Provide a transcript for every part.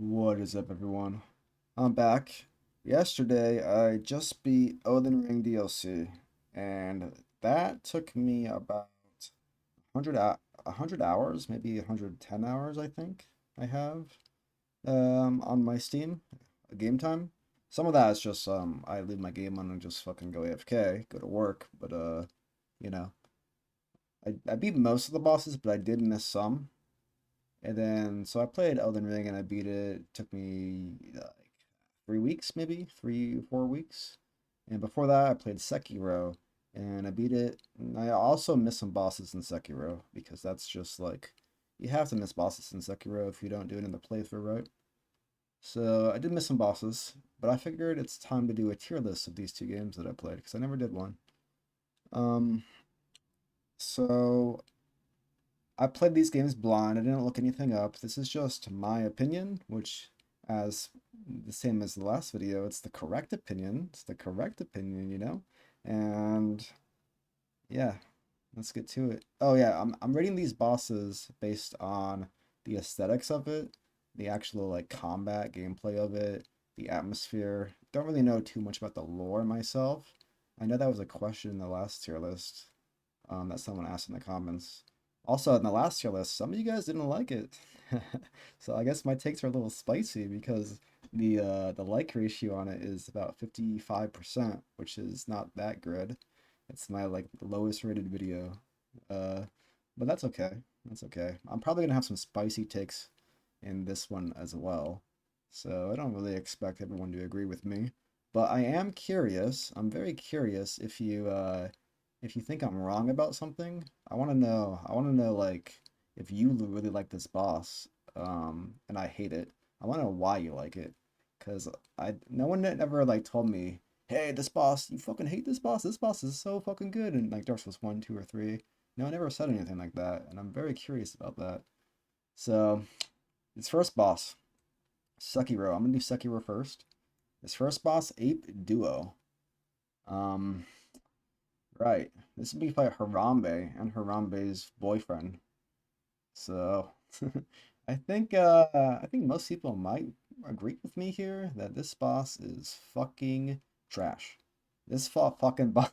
What is up, everyone? I'm back. Yesterday, I just beat Elden Ring DLC, and that took me about 100 hours, maybe 110 hours, I think I have on my Steam game time. Some of that is just I leave my game on and just fucking go AFK, go to work, but you know, I beat most of the bosses, but I did miss some. And then, so I played Elden Ring and I beat it. It took me like 3 weeks, maybe 3, 4 weeks. And before that, I played Sekiro and I beat it. And I also missed some bosses in Sekiro because that's just like you have to miss bosses in Sekiro if you don't do it in the playthrough, right? So I did miss some bosses, but I figured it's time to do a tier list of these two games that I played because I never did one. Um, so I played these games blind. I didn't look anything up. This is just my opinion, which, as the same as the last video, it's the correct opinion. It's the correct opinion, you know? And yeah, let's get to it. Oh yeah, I'm rating these bosses based on the aesthetics of it, the actual like combat gameplay of it, the atmosphere. Don't really know too much about the lore myself. I know that was a question in the last tier list that someone asked in the comments. Also, in the last tier list, some of you guys didn't like it. So I guess my takes are a little spicy because the like ratio on it is about 55%, which is not that good. It's my like lowest rated video. Uh, but that's okay. That's okay. I'm probably gonna have some spicy takes in this one as well. So I don't really expect everyone to agree with me. But I am curious. I'm very curious if you think I'm wrong about something. I want to know. I want to know like if you really like this boss, and I hate it. I want to know why you like it, because I no one ever like told me, hey, this boss, you fucking hate this boss. This boss is so fucking good. And like Dark Souls 1, 2, or 3. No one ever said anything like that, and I'm very curious about that. So, its first boss, Sekiro. I'm gonna do Sekiro first. Its first boss, Ape Duo. Um, right. This would be by Harambe and Harambe's boyfriend. So, I think most people might agree with me here that this boss is fucking trash. This fucking boss.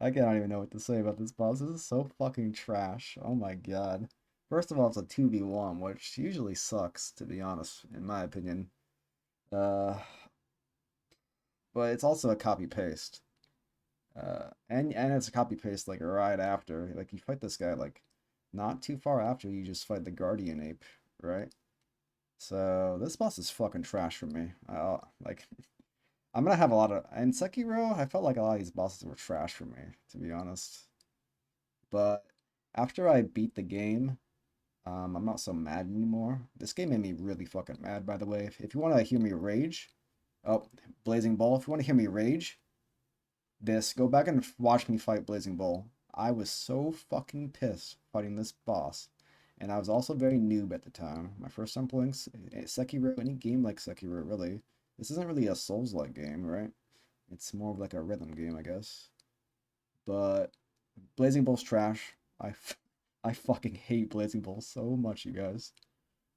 I can't even know what to say about this boss. This is so fucking trash. Oh my god. First of all, it's a 2v1, which usually sucks, to be honest, in my opinion. Uh, but it's also a copy paste. And it's a copy paste like right after. Like you fight this guy like not too far after you just fight the Guardian Ape, right? So this boss is fucking trash for me. Like I'm gonna have a lot of in Sekiro, I felt like a lot of these bosses were trash for me, to be honest. But after I beat the game, I'm not so mad anymore. This game made me really fucking mad, by the way. If you want to hear me rage, oh, Blazing Ball. If you want to hear me rage, go back and watch me fight Blazing Bull. I was so fucking pissed fighting this boss. And I was also very noob at the time. My first time playing Sekiro, any game like Sekiro, really. This isn't really a Souls-like game, right? It's more of like a rhythm game, I guess. But Blazing Bull's trash. I fucking hate Blazing Bull so much, you guys.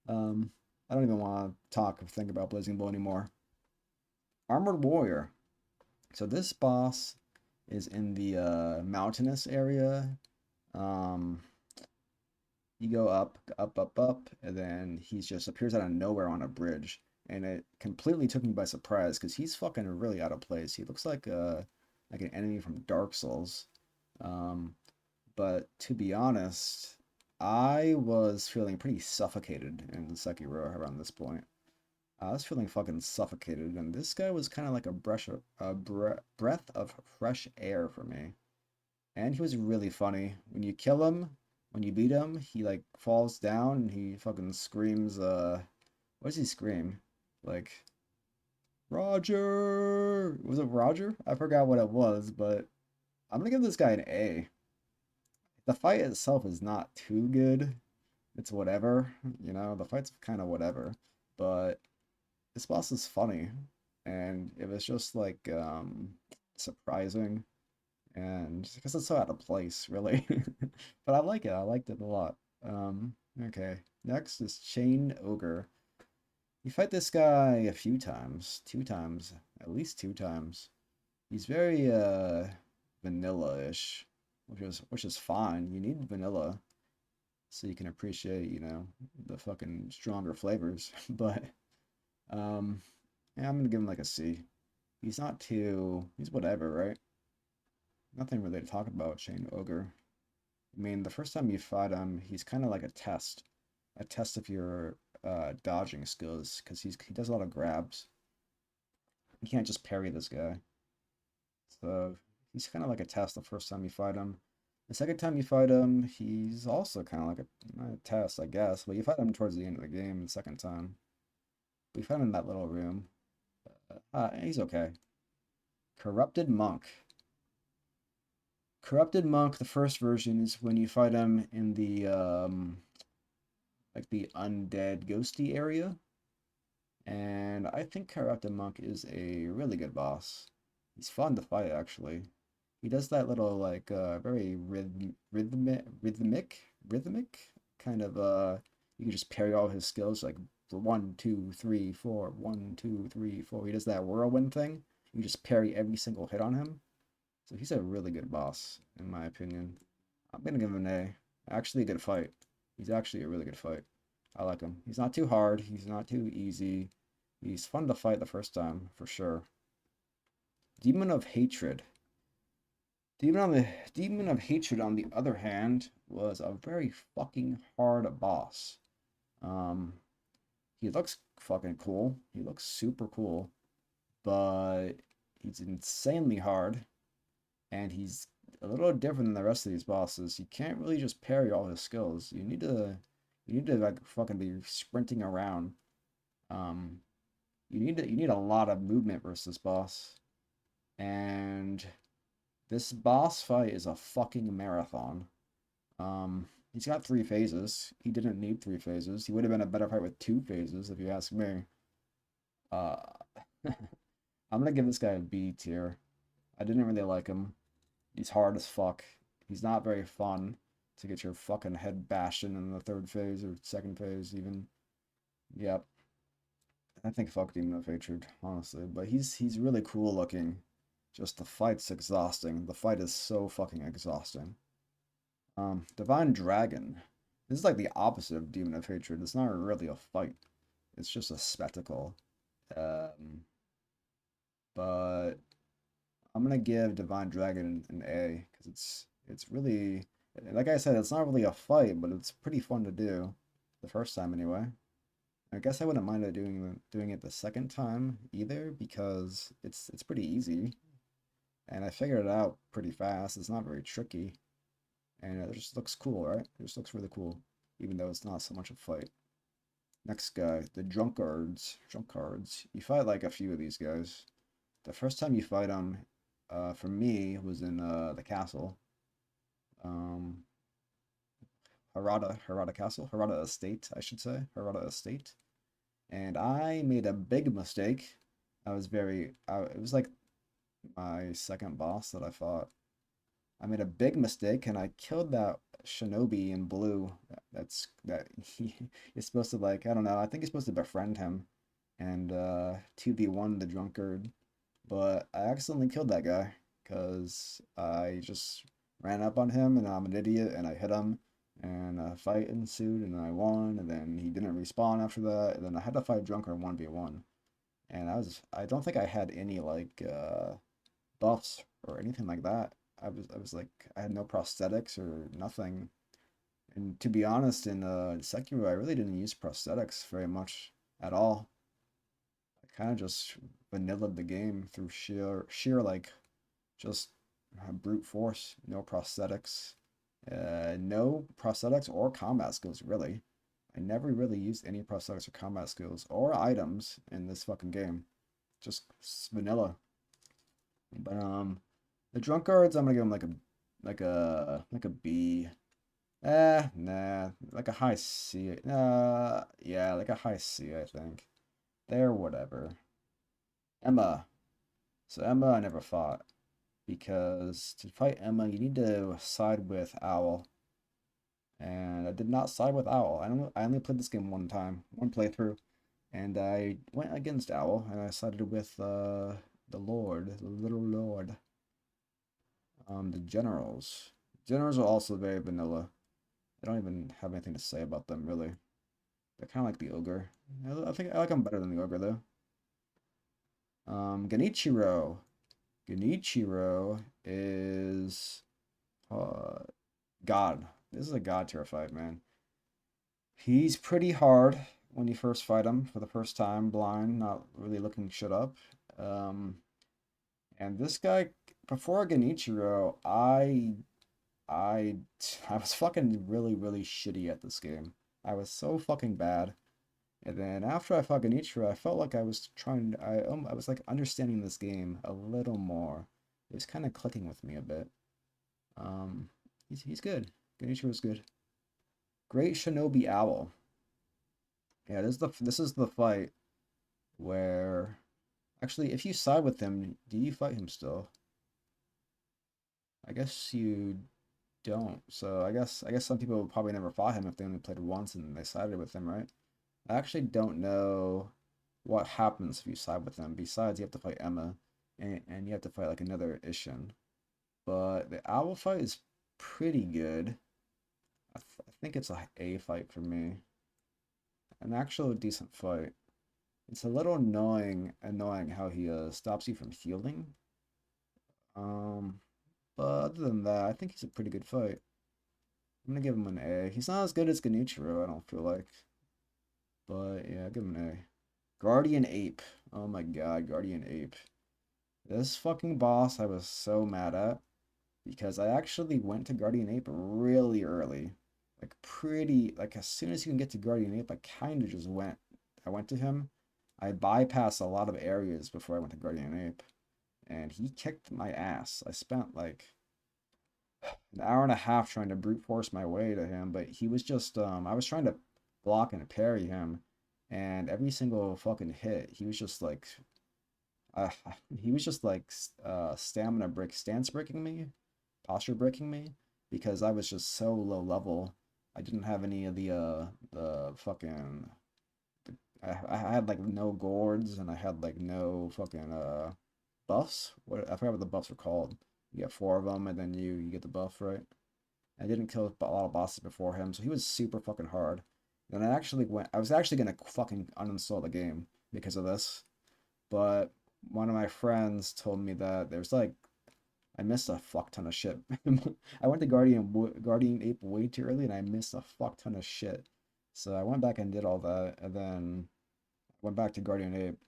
Um, I don't even want to talk or think about Blazing Bull anymore. Armored Warrior. So this boss is in the mountainous area. Um, you go up, up, up, up, and then he just appears out of nowhere on a bridge, and it completely took me by surprise because he's fucking really out of place. He looks like an enemy from Dark Souls. Um, but to be honest, I was feeling pretty suffocated in Sekiro around this point. I was feeling fucking suffocated, and this guy was kind of like breath of fresh air for me. And he was really funny. When you kill him, when you beat him, he like falls down and he fucking screams, what does he scream? Like, Roger! Was it Roger? I forgot what it was, but I'm gonna give this guy an A. The fight itself is not too good. It's whatever, the fight's kind of whatever. But this boss is funny, and it was just like surprising, and because it's so out of place, really. But I like it. I liked it a lot. Okay, next is Chain Ogre. You fight this guy a few times, 2 times, at least 2 times. He's very vanilla-ish, which is fine. You need vanilla so you can appreciate, the fucking stronger flavors. But um, yeah, I'm gonna give him like a C. He's whatever, right? Nothing really to talk about, Shane Ogre. I mean, the first time you fight him, he's kind of like a test of your dodging skills, because he does a lot of grabs. You can't just parry this guy. So he's kind of like a test the first time you fight him. The second time you fight him, he's also kind of like a test, I guess. But you fight him towards the end of the game the second time. We fight him in that little room. He's okay. Corrupted Monk. Corrupted Monk, the first version, is when you fight him in the like the undead ghosty area. And I think Corrupted Monk is a really good boss. He's fun to fight, actually. He does that little like very rhythmic kind of you can just parry all his skills like 1, 2, 3, 4, 1, 2, 3, 4. He does that whirlwind thing. You just parry every single hit on him. So he's a really good boss, in my opinion. I'm gonna give him an A. Actually a good fight. He's actually a really good fight. I like him. He's not too hard, he's not too easy. He's fun to fight the first time, for sure. Demon of Hatred. Demon of Hatred, on the other hand, was a very fucking hard boss. Um, he looks fucking cool. He looks super cool, but he's insanely hard, and he's a little different than the rest of these bosses. You can't really just parry all his skills. You need to like fucking be sprinting around. Um, you need a lot of movement versus this boss, and this boss fight is a fucking marathon. He's got 3 phases. He didn't need 3 phases. He would have been a better fight with 2 phases, if you ask me. Uh, I'm gonna give this guy a B tier. I didn't really like him. He's hard as fuck. He's not very fun to get your fucking head bashed in the 3rd phase or 2nd phase, even. Yep. I think fuck Demon of Hatred, honestly. But he's really cool looking. Just the fight's exhausting. The fight is so fucking exhausting. Divine Dragon. This is like the opposite of Demon of Hatred. It's not really a fight. It's just a spectacle. Um, but I'm gonna give Divine Dragon an A because it's really, like I said, it's not really a fight, but it's pretty fun to do the first time anyway. I guess I wouldn't mind it doing it the second time either because it's pretty easy and I figured it out pretty fast. It's not very tricky and it just looks cool, right? It just looks really cool, even though it's not so much a fight. Next guy, the Drunkards. Drunkards. You fight like a few of these guys. The first time you fight them, for me, was in the castle. Um, Harada Castle, Harada Estate, I should say, Harada Estate. And I made a big mistake. It was like my second boss that I fought. I made a big mistake and I killed that shinobi in blue. That he is supposed to like, I don't know, I think he's supposed to befriend him and 2v1 the drunkard. But I accidentally killed that guy because I just ran up on him and I'm an idiot and I hit him and a fight ensued and I won and then he didn't respawn after that and then I had to fight drunkard 1v1 and I don't think I had any like buffs or anything like that. I was like I had no prosthetics or nothing. And to be honest, in Sekiro, I really didn't use prosthetics very much at all. I kind of just vanillaed the game through sheer like just brute force, no prosthetics. No prosthetics or combat skills, really. I never really used any prosthetics or combat skills or items in this fucking game. Just vanilla. But the drunkards, I'm gonna give them like a B. Nah, like a high C. Yeah, like a high C, I think. They're whatever. Emma. So Emma, I never fought because to fight Emma, you need to side with Owl, and I did not side with Owl. I only played this game one time, one playthrough. And I went against Owl, and I sided with the Lord, the little Lord. The Generals. Generals are also very vanilla. I don't even have anything to say about them, really. They're kind of like the Ogre. I think I like them better than the Ogre, though. Genichiro. Genichiro is uh, God. This is a God tier fight, man. He's pretty hard when you first fight him for the first time, blind, not really looking shit up. Um, and this guy, before Genichiro, I I was fucking really shitty at this game. I was so fucking bad. And then after I fought Genichiro, I felt like I was trying. I was like understanding this game a little more. It was kind of clicking with me a bit. Um, he's good. Genichiro's good. Great Shinobi Owl. Yeah, this is the fight where actually, if you side with him, do you fight him still? I guess you don't. So I guess some people probably never fought him if they only played once and they sided with him, right? I actually don't know what happens if you side with them. Besides, you have to fight Emma, and you have to fight like another Ishin. But the Owl fight is pretty good. I think it's a fight for me. An actual decent fight. It's a little annoying how he stops you from healing. Um, but other than that, I think he's a pretty good fight. I'm gonna give him an A. He's not as good as Genichiro, I don't feel like. But yeah, I'll give him an A. Guardian Ape. Oh my god, Guardian Ape. This fucking boss I was so mad at because I actually went to Guardian Ape really early. Like as soon as you can get to Guardian Ape, I kind of just went. I went to him. I bypassed a lot of areas before I went to Guardian Ape, and he kicked my ass. I spent like an hour and a half trying to brute force my way to him, but he was just I was trying to block and parry him, and every single fucking hit, he was just like uh, he was just like stance breaking me, posture breaking me because I was just so low level. I didn't have any of the fucking I had like no gourds and I had like no fucking buffs. What I forgot what the buffs are called. You get four of them and then you get the buff, right? I didn't kill a lot of bosses before him, so he was super fucking hard. And I was actually gonna fucking uninstall the game because of this, but one of my friends told me that there's like I missed a fuck ton of shit. I went to Guardian Ape way too early and I missed a fuck ton of shit. So I went back and did all that and then went back to Guardian Ape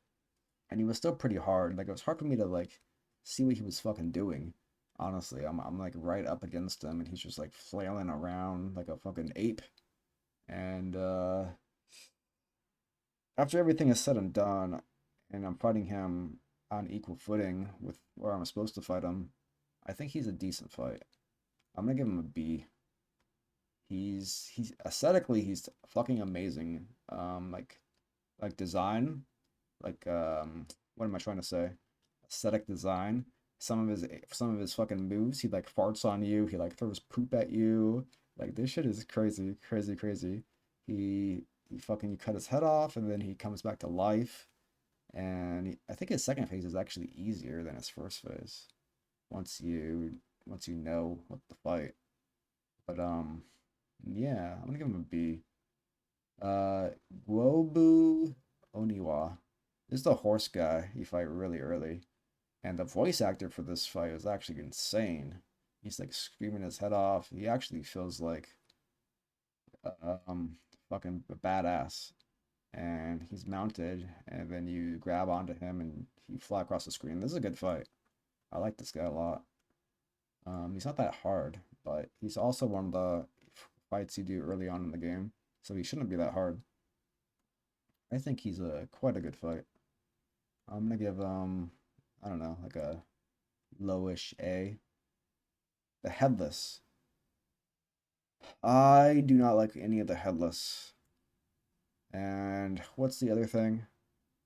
and he was still pretty hard. Like it was hard for me to like see what he was fucking doing. Honestly, I'm like right up against him and he's just like flailing around like a fucking ape. And after everything is said and done, and I'm fighting him on equal footing with where I'm supposed to fight him, I think he's a decent fight. I'm gonna give him a B. He's aesthetically he's fucking amazing. Like design, what am I trying to say? Aesthetic design. Some of his fucking moves, he like farts on you, he like throws poop at you. Like this shit is crazy. He fucking you cut his head off and then he comes back to life. And I think his second phase is actually easier than his first phase. Once you once you know what the fight. But yeah, I'm gonna give him a B. Uh Guobu Oniwa. This is the horse guy you fight really early. And the voice actor for this fight is actually insane. He's like screaming his head off. He actually feels like um fucking badass. And he's mounted, and then you grab onto him and you fly across the screen. This is a good fight. I like this guy a lot. He's not that hard, but he's also one of the fights you do early on in the game, so he shouldn't be that hard. I think he's a quite a good fight. I'm gonna give I don't know, like a lowish A. The headless. I do not like any of the headless. And what's the other thing?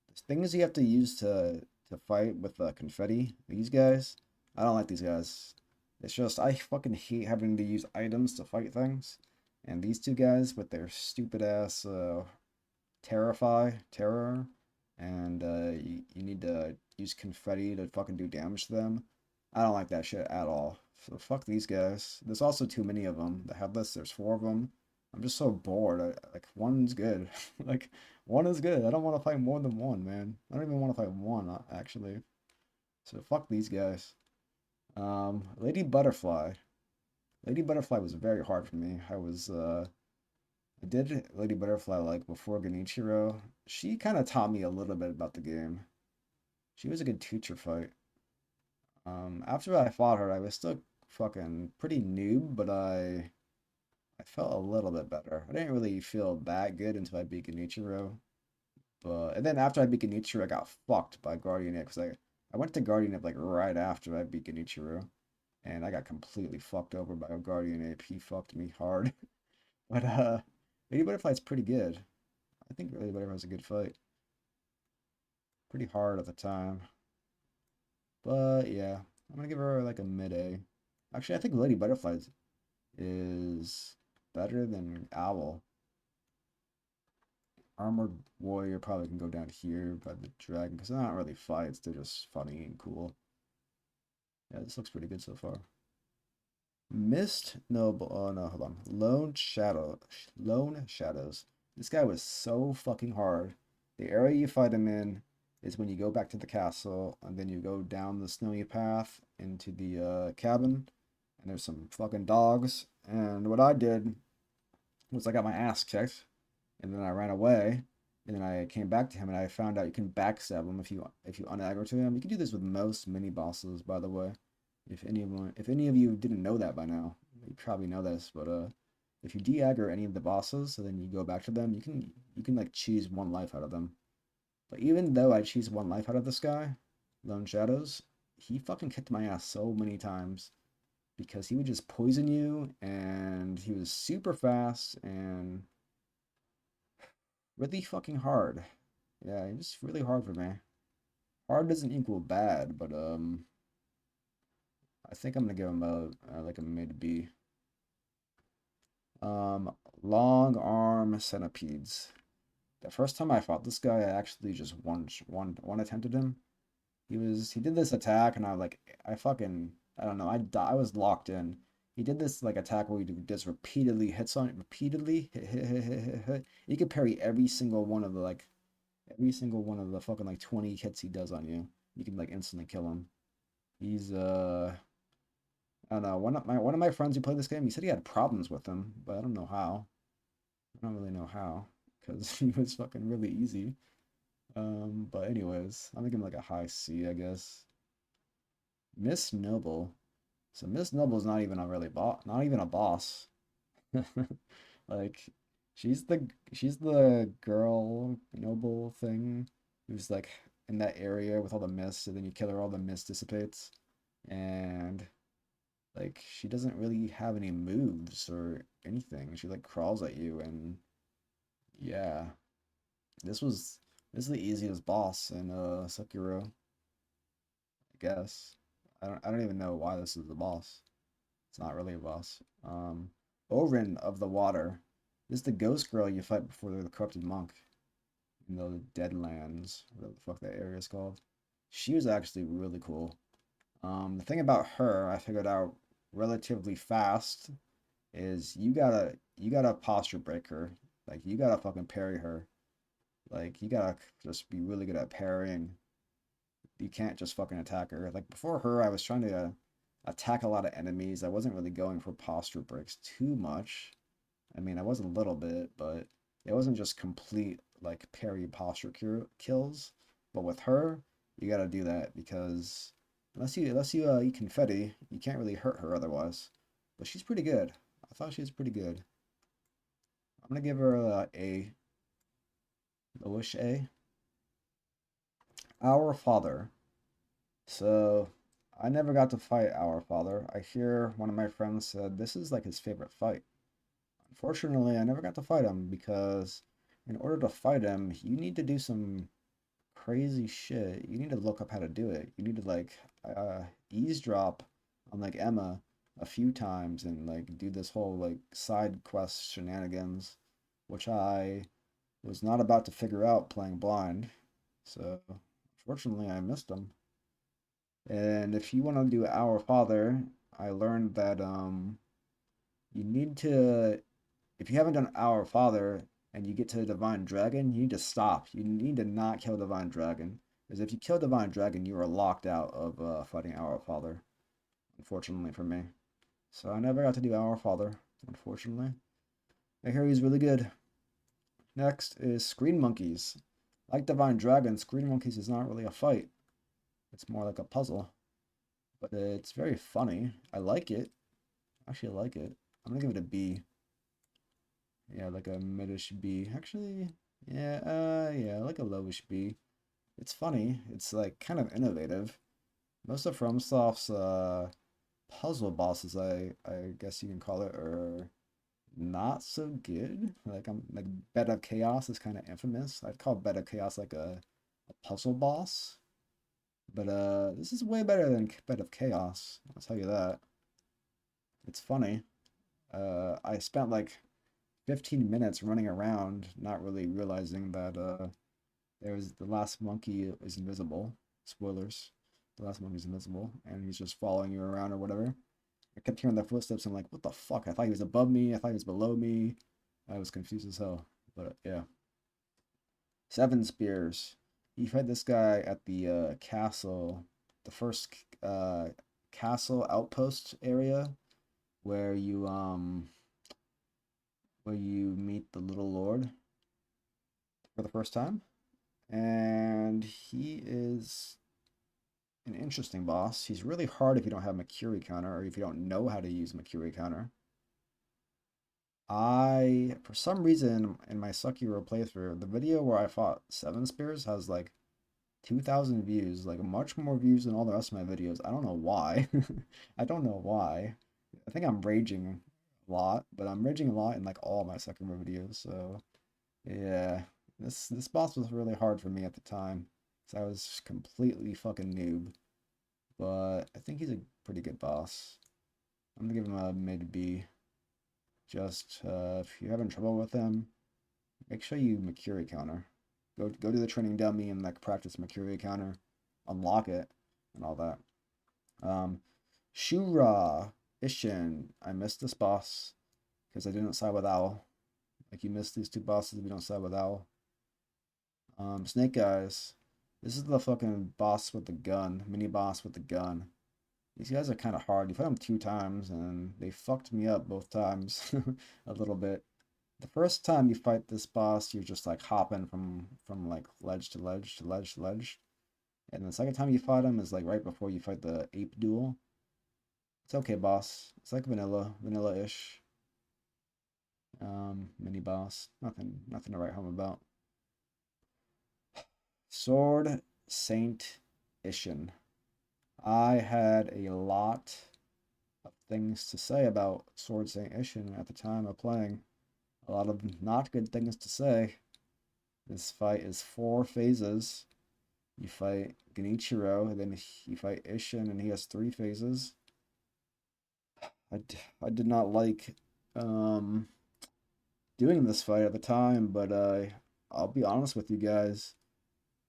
There's things you have to use to fight with confetti. These guys, I don't like these guys. It's just I fucking hate having to use items to fight things. And these two guys with their stupid ass terror, and you need to use confetti to fucking do damage to them. I don't like that shit at all. So fuck these guys. There's also too many of them. The headless, there's four of them. I'm just so bored. Like one's good. Like one is good. I don't want to fight more than one, man. I don't even want to fight one actually. So fuck these guys. Lady Butterfly. Lady Butterfly was very hard for me. I did Lady Butterfly like before Genichiro. She kind of taught me a little bit about the game. She was a good teacher fight. After I fought her, I was still fucking pretty noob, but I felt a little bit better. I didn't really feel that good until I beat Genichiro. But and then after I beat Genichiro, I got fucked by Guardian Ape because I went to Guardian Ape like right after I beat Genichiro, and I got completely fucked over by a Guardian Ape. He fucked me hard. But Lady Butterfly's pretty good. I think Lady Butterfly's a good fight. Pretty hard at the time. But yeah, I'm gonna give her like a mid A. Actually, I think Lady Butterfly is better than Owl. Armored Warrior probably can go down here by the dragon because they're not really fights, they're just funny and cool. Yeah, this looks pretty good so far. Mist Noble. Oh no, hold on. Lone Shadows. This guy was so fucking hard. The area you fight him in is when you go back to the castle, and then you go down the snowy path into the cabin, and there's some fucking dogs. And what I did was I got my ass kicked, and then I ran away, and then I came back to him, and I found out you can backstab him if you unaggro to him. You can do this with most mini bosses, by the way. If any of you didn't know that by now, you probably know this, but if you de-aggro any of the bosses, so then you go back to them, you can like choose one life out of them. But even though I choose one life out of this guy, Lone Shadows, he fucking kicked my ass so many times because he would just poison you, and he was super fast and really fucking hard. Yeah, he was really hard for me. Hard doesn't equal bad, but I think I'm gonna give him a like a mid B. Um, Long arm centipedes. The first time I fought this guy, I actually just one attempted him. He did this attack, and I don't know, I was locked in. He did this like attack where he just repeatedly hits on it, repeatedly hit. He could parry every single one of the fucking like 20 hits he does on you. You can like instantly kill him. He's I don't know. One of my friends who played this game, he said he had problems with him, but I don't know how. I don't really know how, because he was fucking really easy. But anyways, I'm gonna give him like a high C, I guess. Miss Noble. So Miss Noble's not even a boss. Like she's the girl noble thing who's like in that area with all the mist, and then you kill her, all the mist dissipates. And like she doesn't really have any moves or anything. She like crawls at you, and yeah. This was this is the easiest boss in Sekiro, I guess. I don't even know why this is the boss. It's not really a boss. Orin of the Water. This is the ghost girl you fight before the corrupted monk in the Deadlands, whatever the fuck that area is called. She was actually really cool. The thing about her, I figured out relatively fast, is you gotta posture break her. Like you gotta fucking parry her. Like you gotta just be really good at parrying. You can't just fucking attack her. Like before her, I was trying to attack a lot of enemies. I wasn't really going for posture breaks too much. I mean, I was a little bit, but it wasn't just complete like parry posture kills. But with her, you gotta do that because unless you eat confetti, you can't really hurt her otherwise. But she's pretty good. I thought she was pretty good. I'm gonna give her a lowish A. Our Father. So I never got to fight Our Father. I hear one of my friends said this is like his favorite fight. Unfortunately, I never got to fight him because in order to fight him, you need to do some crazy shit. You need to look up how to do it. You need to like eavesdrop on like Emma a few times and like do this whole like side quest shenanigans, which I was not about to figure out playing blind. So, unfortunately, I missed him. And if you want to do Our Father, I learned that you need to, if you haven't done Our Father and you get to the Divine Dragon, you need to stop. You need to not kill Divine Dragon. Because if you kill Divine Dragon, you are locked out of fighting Our Father, unfortunately for me. So I never got to do Our Father, unfortunately. I hear he's really good. Next is Screen Monkeys. Like Divine Dragon, Screen Monkeys is not really a fight. It's more like a puzzle. But it's very funny. I like it. Actually, I like it. I'm gonna give it a B. Yeah, like a midish B. Actually, yeah, like a lowish B. It's funny. It's like kind of innovative. Most of FromSoft's puzzle bosses, I guess you can call it, are not so good. Like I'm like Bed of Chaos is kind of infamous. I'd call Bed of Chaos like a puzzle boss. But this is way better than Bed of Chaos. I'll tell you that. It's funny. I spent like 15 minutes running around, not really realizing that there's the last monkey is invisible. Spoilers. The last monkey's invisible, and he's just following you around or whatever. I kept hearing the footsteps. And I'm like, what the fuck? I thought he was above me. I thought he was below me. I was confused as hell. But yeah. Seven Spears. You fight this guy at the castle, the first castle outpost area where you meet the little lord for the first time. And he is an interesting boss. He's really hard if you don't have Mercury counter or if you don't know how to use Mercury counter. For some reason, in my SEKIRO playthrough, the video where I fought Seven Spears has like 2,000 views, like much more views than all the rest of my videos. I don't know why. I don't know why. I think I'm raging a lot, but I'm raging a lot in like all my SEKIRO videos. So yeah, this boss was really hard for me at the time, so I was completely fucking noob. But I think he's a pretty good boss. I'm gonna give him a mid B. Just if you're having trouble with him, make sure you Mercury counter. Go to the training dummy and like practice Mercury counter, unlock it, and all that. Shura Ishin. I missed this boss because I didn't side with Owl. Like you missed these two bosses if you don't side with Owl. Snake Eyes. This is the fucking boss with the gun, mini boss with the gun. These guys are kind of hard. You fight them 2 times and they fucked me up both times a little bit. The first time you fight this boss, you're just like hopping from like ledge to ledge to ledge to ledge. And the second time you fight him is like right before you fight the ape duel. It's okay, boss. It's like vanilla-ish. Mini boss. Nothing to write home about. Sword Saint Ishin. I had a lot of things to say about Sword Saint Ishin at the time of playing. A lot of not good things to say. This fight is 4 phases. You fight Genichiro, and then you fight Ishin, and he has 3 phases. I did not like um, doing this fight at the time, but I'll be honest with you guys.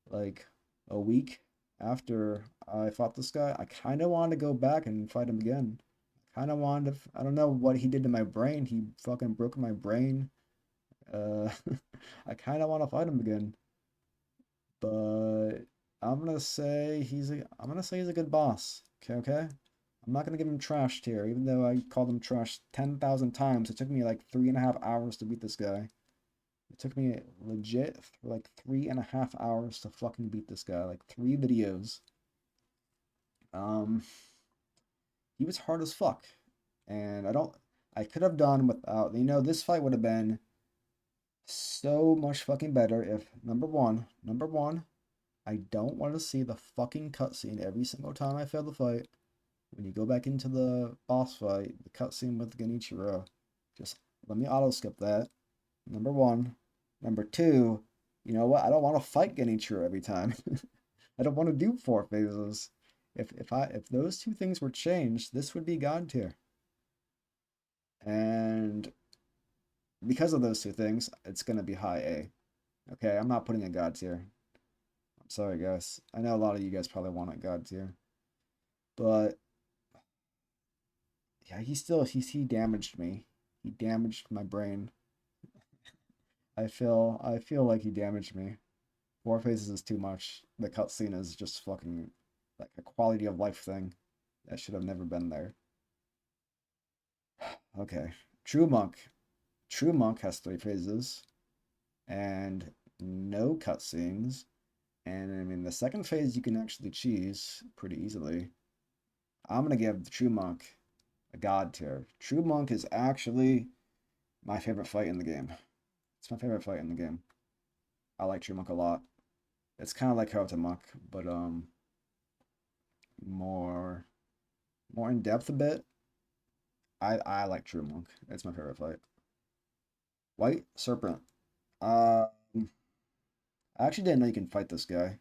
Like a week after I fought this guy, I kind of wanted to go back and fight him again. Kind of wanted to. I don't know what he did to my brain. He fucking broke my brain. Uh, I kind of want to fight him again, but I'm gonna say he's a good boss. Okay, okay. I'm not gonna give him trash tier, even though I called him trash 10,000 times. It took me like 3.5 hours to beat this guy. It took me legit like 3.5 hours to fucking beat this guy. Like 3 videos. Um, he was hard as fuck, and I could have done without. This fight would have been so much fucking better if number one, I don't want to see the fucking cutscene every single time I fail the fight. When you go back into the boss fight, the cutscene with Genichiro, just let me auto skip that. Number one. Number two, you know what? I don't want to fight Genichiro every time. I don't want to do 4 phases. If those 2 things were changed, this would be God tier. And because of those 2 things, it's gonna be high A. Okay, I'm not putting a god tier. I'm sorry, guys. I know a lot of you guys probably want a god tier, but yeah, he damaged me. He damaged my brain. I feel like he damaged me. Four phases is too much. The cutscene is just fucking like a quality of life thing that should have never been there. Okay, True Monk. True Monk has three phases and no cutscenes. And I mean, the second phase you can actually cheese pretty easily. I'm gonna give the True Monk a god tier. True Monk is actually my favorite fight in the game. It's my favorite fight in the game. I like True Monk a lot. It's kind of like Karate Monk, but more more in depth a bit. I like True Monk. It's my favorite fight. White Serpent. Um, I actually didn't know you can fight this guy,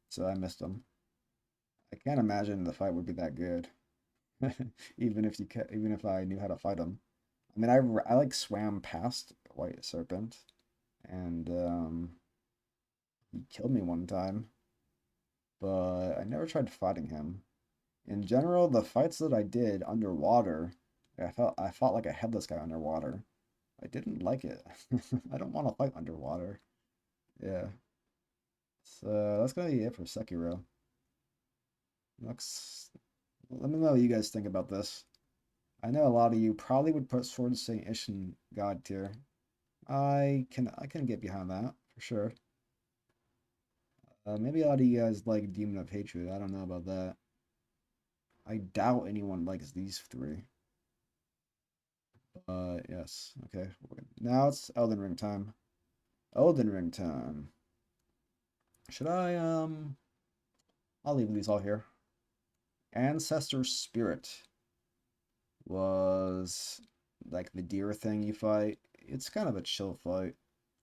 so I missed him. I can't imagine the fight would be that good, even if I knew how to fight him. I mean, I like swam past White Serpent, and he killed me one time, but I never tried fighting him. In general, the fights that I did underwater, I fought like a headless guy underwater. I didn't like it. I don't want to fight underwater. Yeah. So that's gonna be it for Sekiro. Looks. Let me know what you guys think about this. I know a lot of you probably would put Sword Saint Ishin God tier. I can get behind that for sure. Maybe a lot of you guys like Demon of Hatred. I don't know about that. I doubt anyone likes these three. Yes. Okay. Now it's Elden Ring time. Elden Ring time. Should I I'll leave these all here. Ancestor Spirit was like the deer thing you fight. It's kind of a chill fight.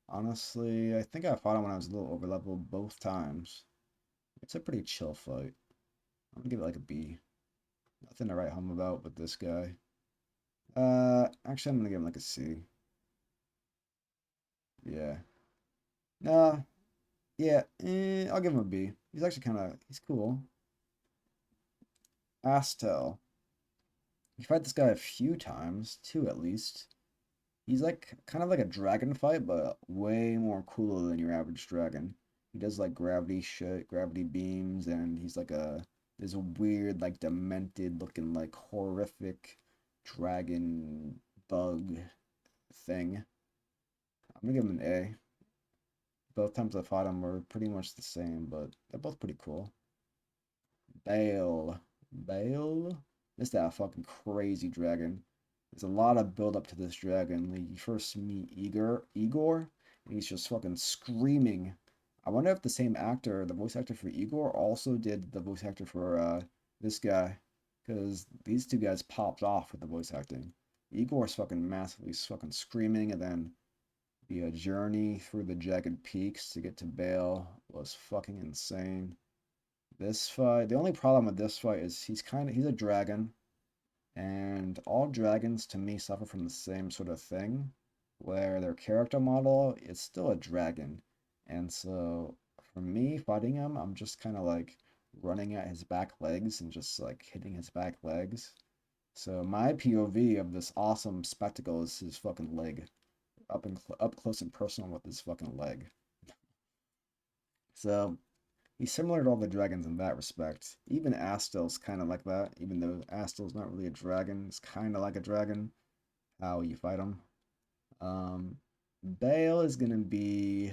Honestly, I think I fought him when I was a little over leveled both times. It's a pretty chill fight. I'm gonna give it like a B. Nothing to write home about with this guy. Actually, I'm gonna give him like a C. Yeah. Nah, yeah, I'll give him a B. He's actually he's cool. Astel. You fight this guy a few times, two at least. He's like kind of like a dragon fight, but way more cooler than your average dragon. He does like gravity shit, gravity beams, and he's like this weird, like demented looking, like horrific dragon bug thing. I'm gonna give him an A. Both times I fought him were pretty much the same, but they're both pretty cool. Bale. Bale? This that fucking crazy dragon. There's a lot of build up to this dragon. Like, you first meet Igor, and he's just fucking screaming. I wonder if the same actor, the voice actor for Igor, also did the voice actor for this guy. Because these two guys popped off with the voice acting. Igor's fucking massive. He's fucking screaming, and then the journey through the jagged peaks to get to Bale was fucking insane. This fight, the only problem with this fight is he's a dragon, and all dragons to me suffer from the same sort of thing, where their character model is still a dragon. And so for me fighting him, I'm just kind of like running at his back legs and just like hitting his back legs. So my POV of this awesome spectacle is his fucking leg, up close and personal with his fucking leg. So he's similar to all the dragons in that respect. Even Astel's kind of like that, even though Astel's not really a dragon. It's kind of like a dragon, how you fight him. Um, Bale is gonna be.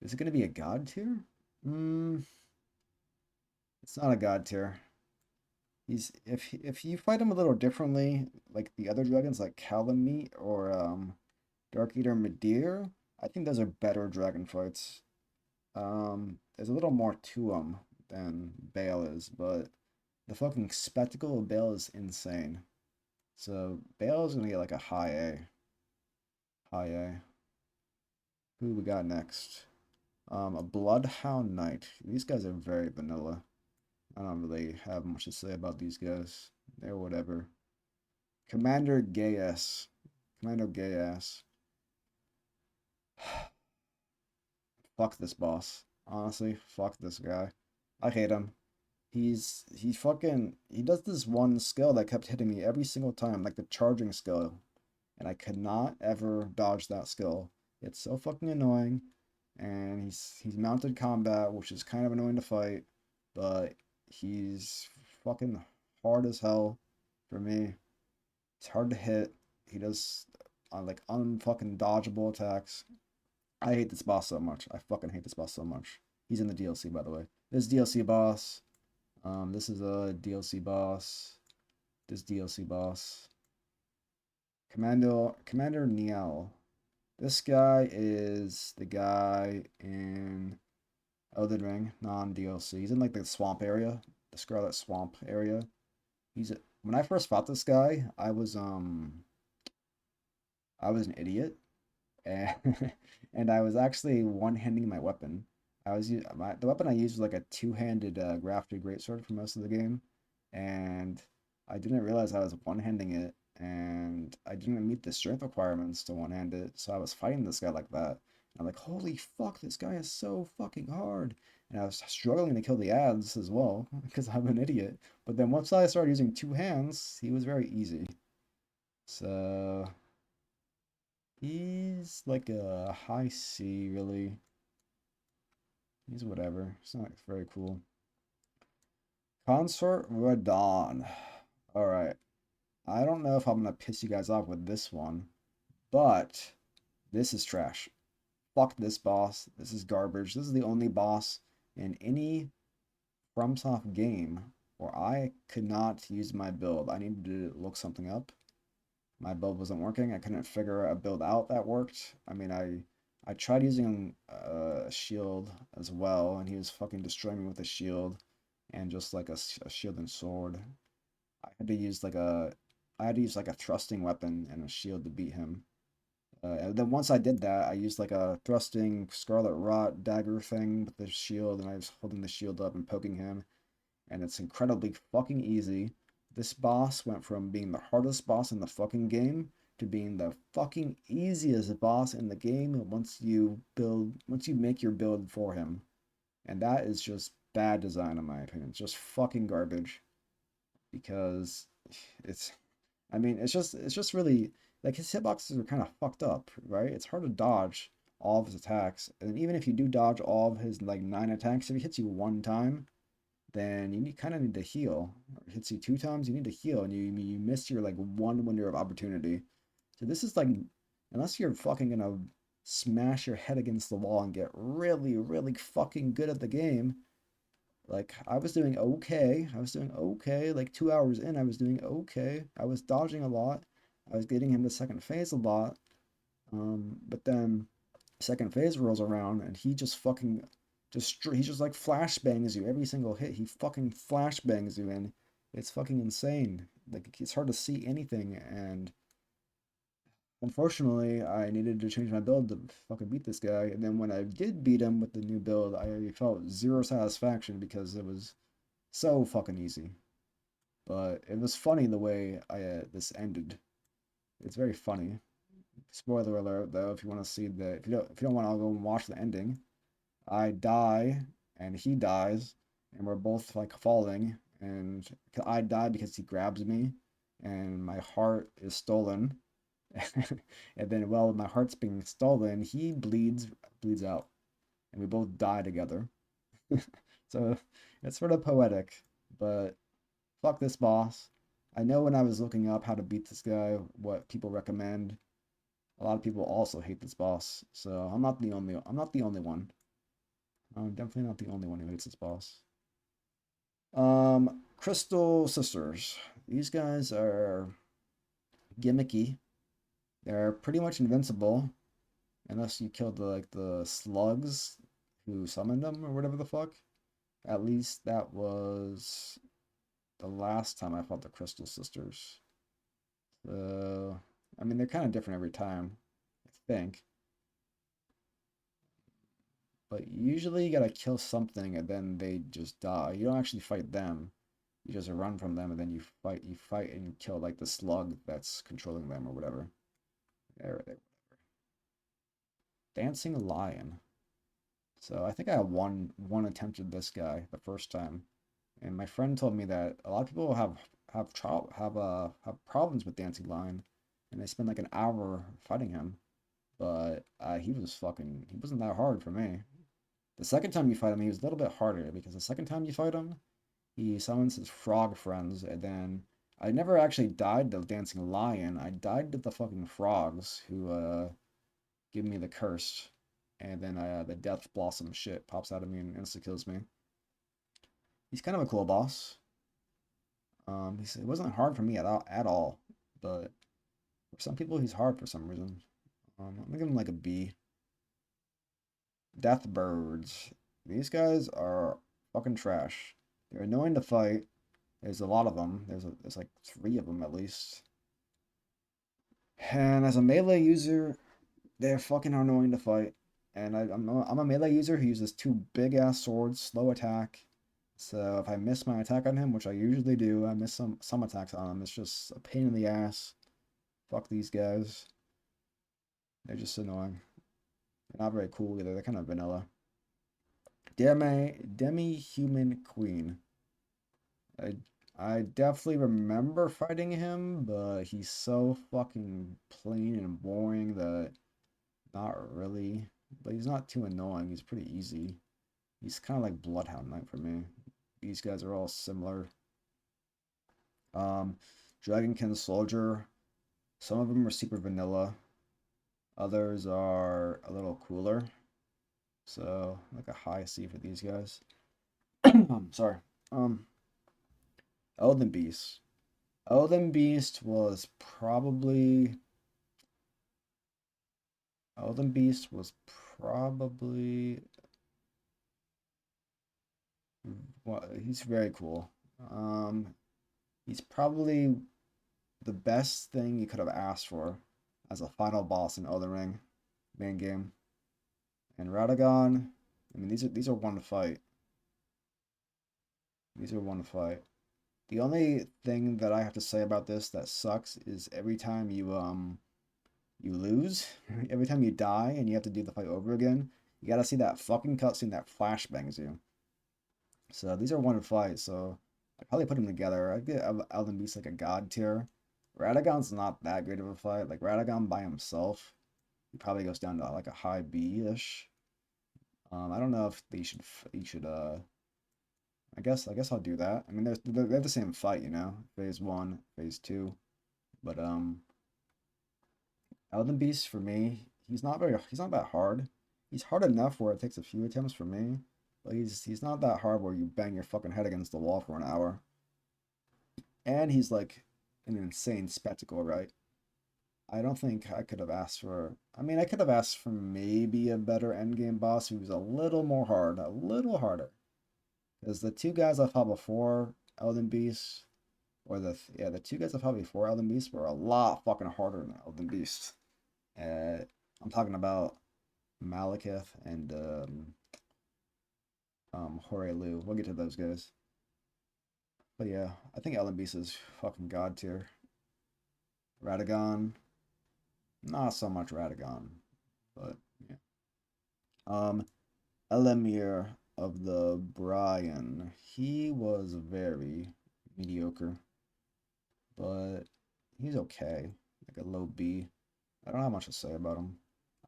Is it gonna be a god tier? Mm, it's not a god tier. He's if you fight him a little differently, like the other dragons, like Calamite or Dark Eater Midir, I think those are better dragon fights. There's a little more to them than Bale is, but the fucking spectacle of Bale is insane. So Bale is gonna get like a high A. High A. Who we got next? A Bloodhound Knight. These guys are very vanilla. I don't really have much to say about these guys. They're whatever. Commander Gaius. Commander Gaius. Fuck this boss. Honestly, fuck this guy. I hate him. He does this one skill that kept hitting me every single time, like the charging skill, and I could not ever dodge that skill. It's so fucking annoying, and he's mounted combat, which is kind of annoying to fight, but he's fucking hard as hell for me. It's hard to hit. He does like unfucking dodgeable attacks. I hate this boss so much. I fucking hate this boss so much. He's in the DLC, by the way. This DLC boss. This is a DLC boss. This DLC boss. Commander Niel. This guy is the guy in Elden Ring, non-DLC. He's in like the swamp area, the Scarlet Swamp area. When I first fought this guy, I was an idiot, and and I was actually one-handing my weapon. The weapon I used was like a two-handed grafted greatsword for most of the game, and I didn't realize I was one-handing it, and I didn't meet the strength requirements to one-hand it, so I was fighting this guy like that. And I'm like, holy fuck, this guy is so fucking hard. And I was struggling to kill the ads as well because I'm an idiot. But then once I started using two hands, he was very easy. So he's like a high C, really. He's whatever. It's not very cool. Consort Radon. Alright. I don't know if I'm gonna piss you guys off with this one, but this is trash. Fuck this boss. This is garbage. This is the only boss in any FromSoft game where I could not use my build. I needed to look something up. My build wasn't working. I couldn't figure a build out that worked. I mean, I tried using a shield as well, and he was fucking destroying me with a shield and just like a shield and sword. I had to use like a I had to use like a thrusting weapon and a shield to beat him. And then once I did that, I used like a thrusting Scarlet Rot dagger thing with the shield, and I was holding the shield up and poking him, and it's incredibly fucking easy. This boss went from being the hardest boss in the fucking game to being the fucking easiest boss in the game once you make your build for him. And that is just bad design in my opinion. It's just fucking garbage because it's I mean, it's just really like his hitboxes are kind of fucked up, right? It's hard to dodge all of his attacks. And even if you do dodge all of his like 9 attacks, if he hits you one time, then you kind of need to heal. Or hits you 2 times, you need to heal, and you miss your like one window of opportunity. So this is like, unless you're fucking gonna smash your head against the wall and get really, really fucking good at the game. Like I was doing okay. I was doing okay. Like 2 hours in, I was doing okay. I was dodging a lot. I was getting him to second phase a lot. But then second phase rolls around and he just fucking he just like flashbangs you every single hit. He fucking flashbangs you and it's fucking insane. Like it's hard to see anything and unfortunately I needed to change my build to fucking beat this guy. And then when I did beat him with the new build, I felt zero satisfaction because it was so fucking easy. But it was funny the way this ended. It's very funny. Spoiler alert, though, if you want to see the if you don't want to go and watch the ending. I die and he dies and we're both like falling and I die because he grabs me and my heart is stolen. And then while my heart's being stolen, he bleeds out and we both die together. So it's sort of poetic, but fuck this boss. I know when I was looking up how to beat this guy, what people recommend, a lot of people also hate this boss. So I'm not the only one. I'm definitely not the only one who hates this boss. Crystal Sisters. These guys are gimmicky. They're pretty much invincible unless you kill the slugs who summoned them or whatever the fuck. At least that was the last time I fought the Crystal Sisters. So, I mean, they're kind of different every time, I think. But usually you gotta kill something and then they just die. You don't actually fight them. You just run from them and then you fight and you kill like the slug that's controlling them or whatever. There, whatever. Dancing Lion. So I think I one attempt at this guy the first time, and my friend told me that a lot of people have problems with Dancing Lion, and they spend like an hour fighting him. But he wasn't that hard for me. The second time you fight him, he was a little bit harder because the second time you fight him, he summons his frog friends, and then I never actually died to the Dancing Lion. I died to the fucking frogs who give me the curse, and then the Death Blossom shit pops out of me and insta kills me. He's kind of a cool boss. It wasn't hard for me at all, but for some people he's hard for some reason. I'm gonna give him like a B. Death birds. These guys are fucking trash. They're annoying to fight. There's a lot of them. There's like three of them at least. And as a melee user, they're fucking annoying to fight. And I'm a melee user who uses two big ass swords, slow attack. So if I miss my attack on him, which I usually do, I miss some attacks on him. It's just a pain in the ass. Fuck these guys. They're just annoying. They're not very cool either. They're kind of vanilla. Demi-human queen. I I definitely remember fighting him, but he's so fucking plain and boring that not really. But he's not too annoying. He's pretty easy. He's kind of like Bloodhound Knight for me. These guys are all similar. Um, Dragonkin Soldier. Some of them are super vanilla. Others are a little cooler. So like a high C for these guys. Sorry. Um, Elden Beast. Elden Beast was probably Elden Beast was probably well, he's very cool. Um, he's probably the best thing you could have asked for as a final boss in Elden Ring main game. And Radagon, I mean these are one to fight. These are one to fight. The only thing that I have to say about this that sucks is every time you lose, every time you die and you have to do the fight over again, you gotta see that fucking cutscene that flashbangs you. So these are one to fight, so I'd probably put them together. I'd get Elden Beast like a god tier. Radagon's not that great of a fight. Like Radagon by himself, he probably goes down to like a high B-ish. I don't know if they should I guess I'll do that. I mean they're the same fight, you know. Phase one, phase two. But Elden Beast for me, he's not that hard. He's hard enough where it takes a few attempts for me, but he's not that hard where you bang your fucking head against the wall for an hour. And he's like an insane spectacle, right? I don't think I could have asked for. I mean, I could have asked for maybe a better endgame boss who was a little more hard, a little harder. Because the two guys I fought before Elden Beast, the two guys I fought before Elden Beast were a lot fucking harder than Elden Beast. Uh, I'm talking about Malekith and Horelu. We'll get to those guys. But yeah, I think Elden Beast is fucking god tier. Radagon, not so much Radagon, but yeah. Um, Elamir of the Brian, he was very mediocre, but he's okay. Like a low B. I don't have much to say about him.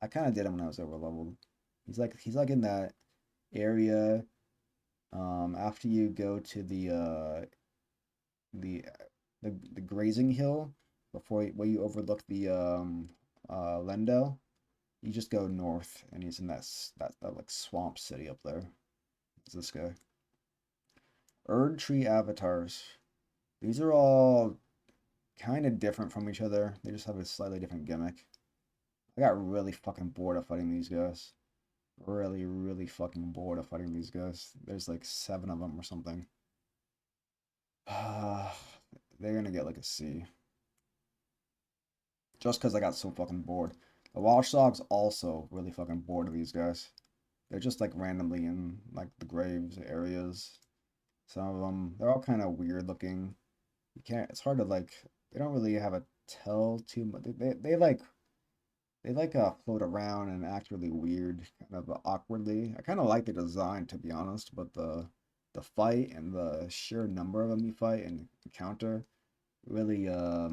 I kind of did him when I was over leveled. He's like in that area. After you go to the the grazing hill where you overlook the Lendo, you just go north, and he's in that like swamp city up there. Is this guy? Erd Tree avatars. These are all kind of different from each other. They just have a slightly different gimmick. I got really fucking bored of fighting these guys. Really, really fucking bored of fighting these guys. There's like seven of them or something. They're gonna get like a C. Just because I got so fucking bored. The Watchdogs also really fucking bored of these guys. They're just like randomly in like the graves areas. Some of them, they're all kind of weird looking. You can't, it's hard to like, they don't really have a tell too much. They like, they like float around and act really weird, kind of awkwardly. I kind of like the design to be honest, but the fight and the sheer number of them you fight and encounter really I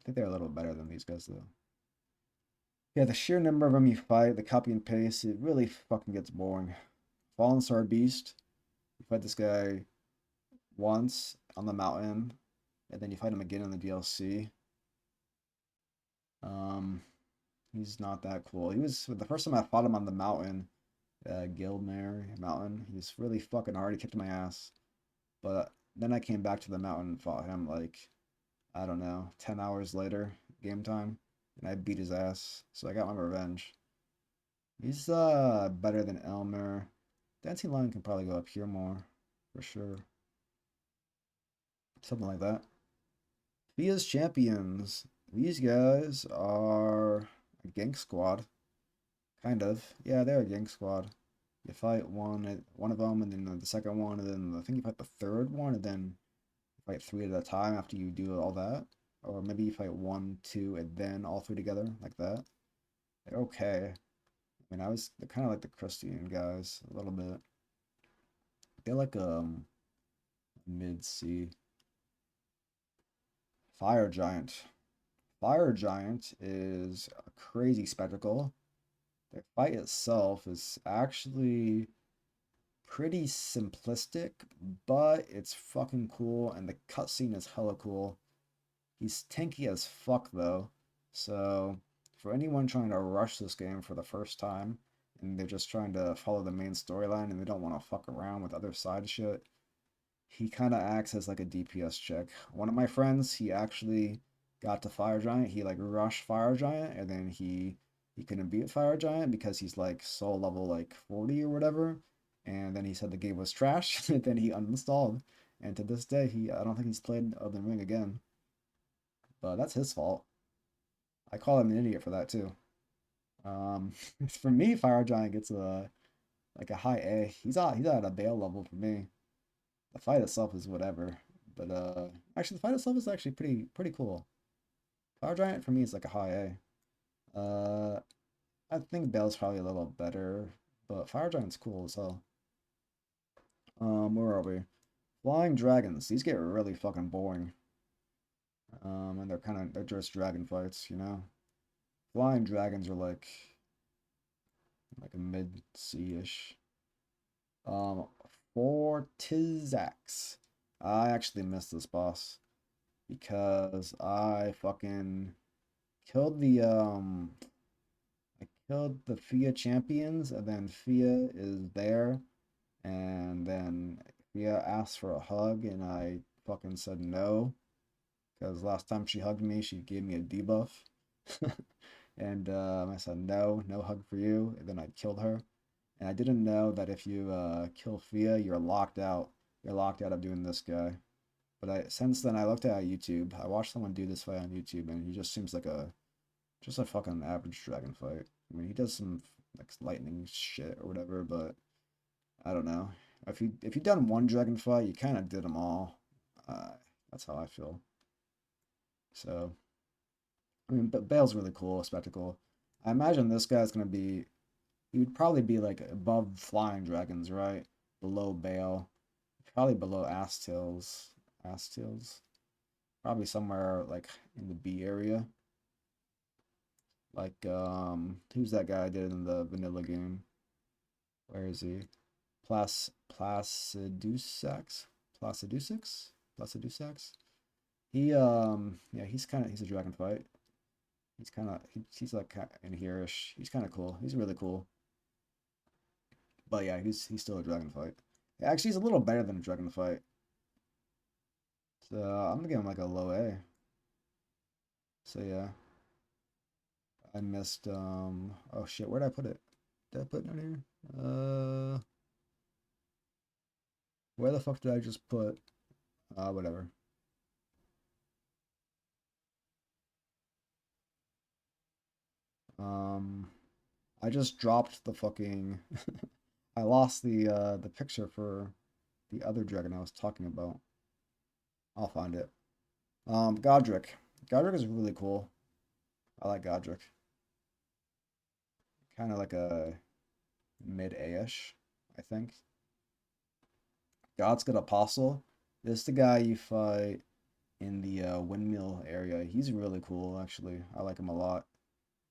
think they're a little better than these guys though. Yeah, the sheer number of them you fight, the copy and paste, it really fucking gets boring. Fallen Star Beast, you fight this guy once on the mountain, and then you fight him again in the DLC. Um, he's not that cool. He was the first time I fought him on the mountain, Guildmere Mountain. He's really fucking hard. He kicked my ass. But then I came back to the mountain and fought him like I don't know, 10 hours later, game time, and I beat his ass. So I got my revenge. He's better than Elmer. Dancing Lion can probably go up here more, for sure. Something like that. Fia's champions. These guys are a gank squad, kind of. Yeah, they're a gank squad. You fight one of them, and then the second one, and then I think you fight the third one, and then you fight three at a time after you do all that. Or maybe you fight one, two, and then all three together, like that. They're okay. I mean, they're kind of like the Christian guys, a little bit. They're like mid C. Fire Giant. Fire Giant is a crazy spectacle. The fight itself is actually pretty simplistic, but it's fucking cool, and the cutscene is hella cool. He's tanky as fuck though, so for anyone trying to rush this game for the first time, and they're just trying to follow the main storyline and they don't want to fuck around with other side shit, he kind of acts as like a DPS check. One of my friends, he actually got to Fire Giant. He like rushed Fire Giant, and then he couldn't beat Fire Giant because he's like soul level like 40 or whatever. And then he said the game was trash, and then he uninstalled. And to this day, he I don't think he's played Elden Ring again. But that's his fault. I call him an idiot for that too. Um, for me, Fire Giant gets a like a high A. He's at a Bale level for me. The fight itself is whatever. But actually the fight itself is actually pretty cool. Power Giant for me is like a high A. I think Bell's probably a little better, but Fire Giant's cool as hell. Where are we? Flying dragons. These get really fucking boring. And they're just dragon fights, you know? Flying dragons are like a mid C-ish. Um, Fortizax. I actually missed this boss because I fucking killed I killed the FIA champions, and then FIA is there, and then FIA asked for a hug, and I fucking said no, because last time she hugged me, she gave me a debuff. And I said no, no hug for you, and then I killed her. And I didn't know that if you kill FIA, you're locked out. You're locked out of doing this guy. But since then I looked at YouTube. I watched someone do this fight on YouTube, and he just seems like just a fucking average dragon fight. I mean, he does some like lightning shit or whatever, but I don't know. If you done one dragon fight, you kind of did them all. Uh, that's how I feel. So I mean, but Bale's really cool, a spectacle. I imagine this guy's gonna be. He would probably be like above flying dragons, right? Below Bale, probably below Astil's. Astil's, probably somewhere like in the B area. Like who's that guy I did in the vanilla game? Where is he? Placidusax? Placidusax? Placidusax? Yeah, he's a dragon fight. He's like in here-ish. He's kind of cool. He's really cool. But yeah, he's still a dragon fight. Actually, he's a little better than a dragon fight. So I'm gonna give him like a low A. So yeah, I missed oh shit, where did I put it? Did I put it down here? Where the fuck did I just put whatever. Um I just dropped the fucking I lost the picture for the other dragon I was talking about. I'll find it. Godric. Godric is really cool. I like Godric. Kind of like a mid A-ish, I think. God's Good Apostle. This is the guy you fight in the windmill area. He's really cool, actually. I like him a lot.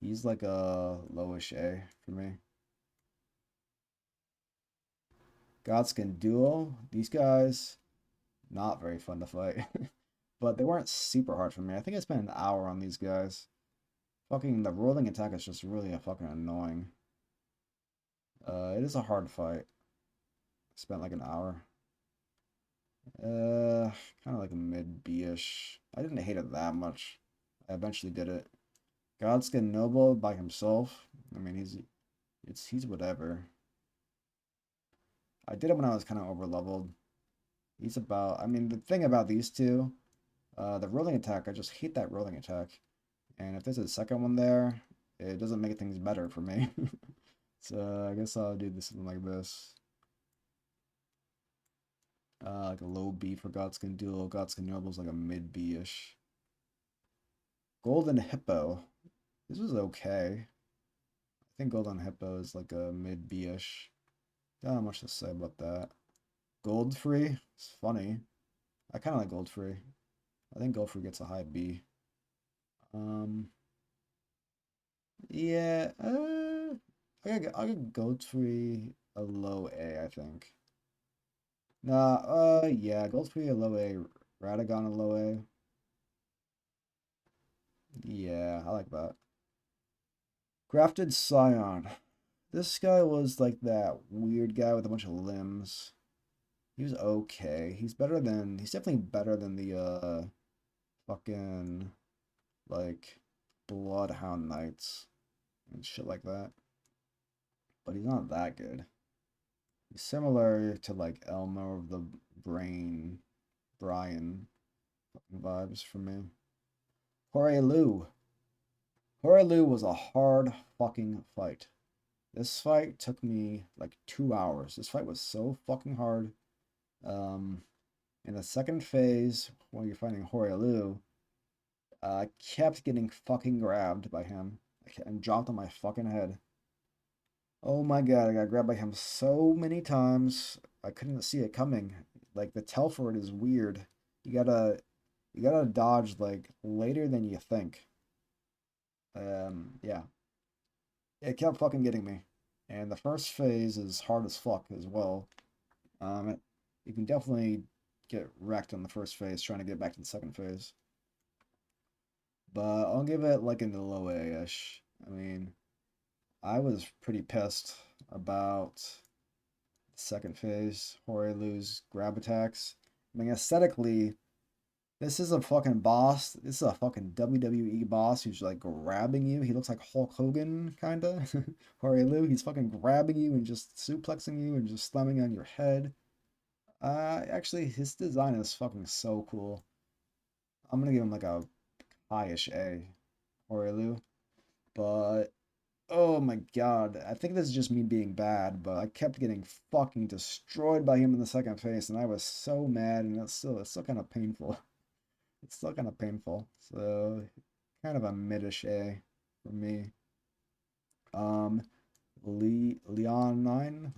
He's like a lowish A for me. Godskin Duo. These guys, not very fun to fight. But they weren't super hard for me. I think I spent an hour on these guys. Fucking the rolling attack is just really a fucking annoying. It is a hard fight. Spent like an hour. Kind of like a mid B-ish. I didn't hate it that much. I eventually did it. Godskin Noble by himself. I mean, he's whatever. I did it when I was kind of over leveled. He's about. I mean, the thing about these two, the rolling attack. I just hate that rolling attack. And if there's a second one there, it doesn't make things better for me. So I guess I'll do this something like this. Like a low B for Godskin Duel. Godskin Noble's like a mid B-ish. Golden Hippo. This was okay. I think Golden Hippo is like a mid B-ish. Don't have much to say about that. Goldfree. It's funny. I kind of like Goldfree. I think Goldfree gets a high B. Yeah. I'll get Goldfree a low A, I think. Nah, yeah, Goldfree a low A, Radagon a low A. Yeah, I like that. Grafted Scion. This guy was like that weird guy with a bunch of limbs. He was okay. He's definitely better than the fucking like Bloodhound Knights and shit like that. But he's not that good. He's similar to like Elmo of the Brian fucking vibes for me. Horelu. Horelu was a hard fucking fight. This fight took me like 2 hours. This fight was so fucking hard. Um, in the second phase, when you're fighting Horelu, I kept getting fucking grabbed by him and dropped on my fucking head. Oh my god, I got grabbed by him so many times. I couldn't see it coming. Like the teleport is weird. You gotta you gotta dodge like later than you think. Yeah. It kept fucking getting me. And the first phase is hard as fuck as well. Um, you can definitely get wrecked on the first phase trying to get back to the second phase. But I'll give it like in the low A-ish. I mean, I was pretty pissed about the second phase. Horelu's grab attacks. I mean, aesthetically, this is a fucking boss. This is a fucking WWE boss who's like grabbing you. He looks like Hulk Hogan, kinda. Horelu, he's fucking grabbing you and just suplexing you and just slamming on your head. Actually, his design is fucking so cool. I'm gonna give him like a highish A, Horelu. But oh my god, I think this is just me being bad, but I kept getting fucking destroyed by him in the second phase, and I was so mad, and it's still kind of painful. It's still kind of painful. So kind of a midish A for me. Um, Leonine,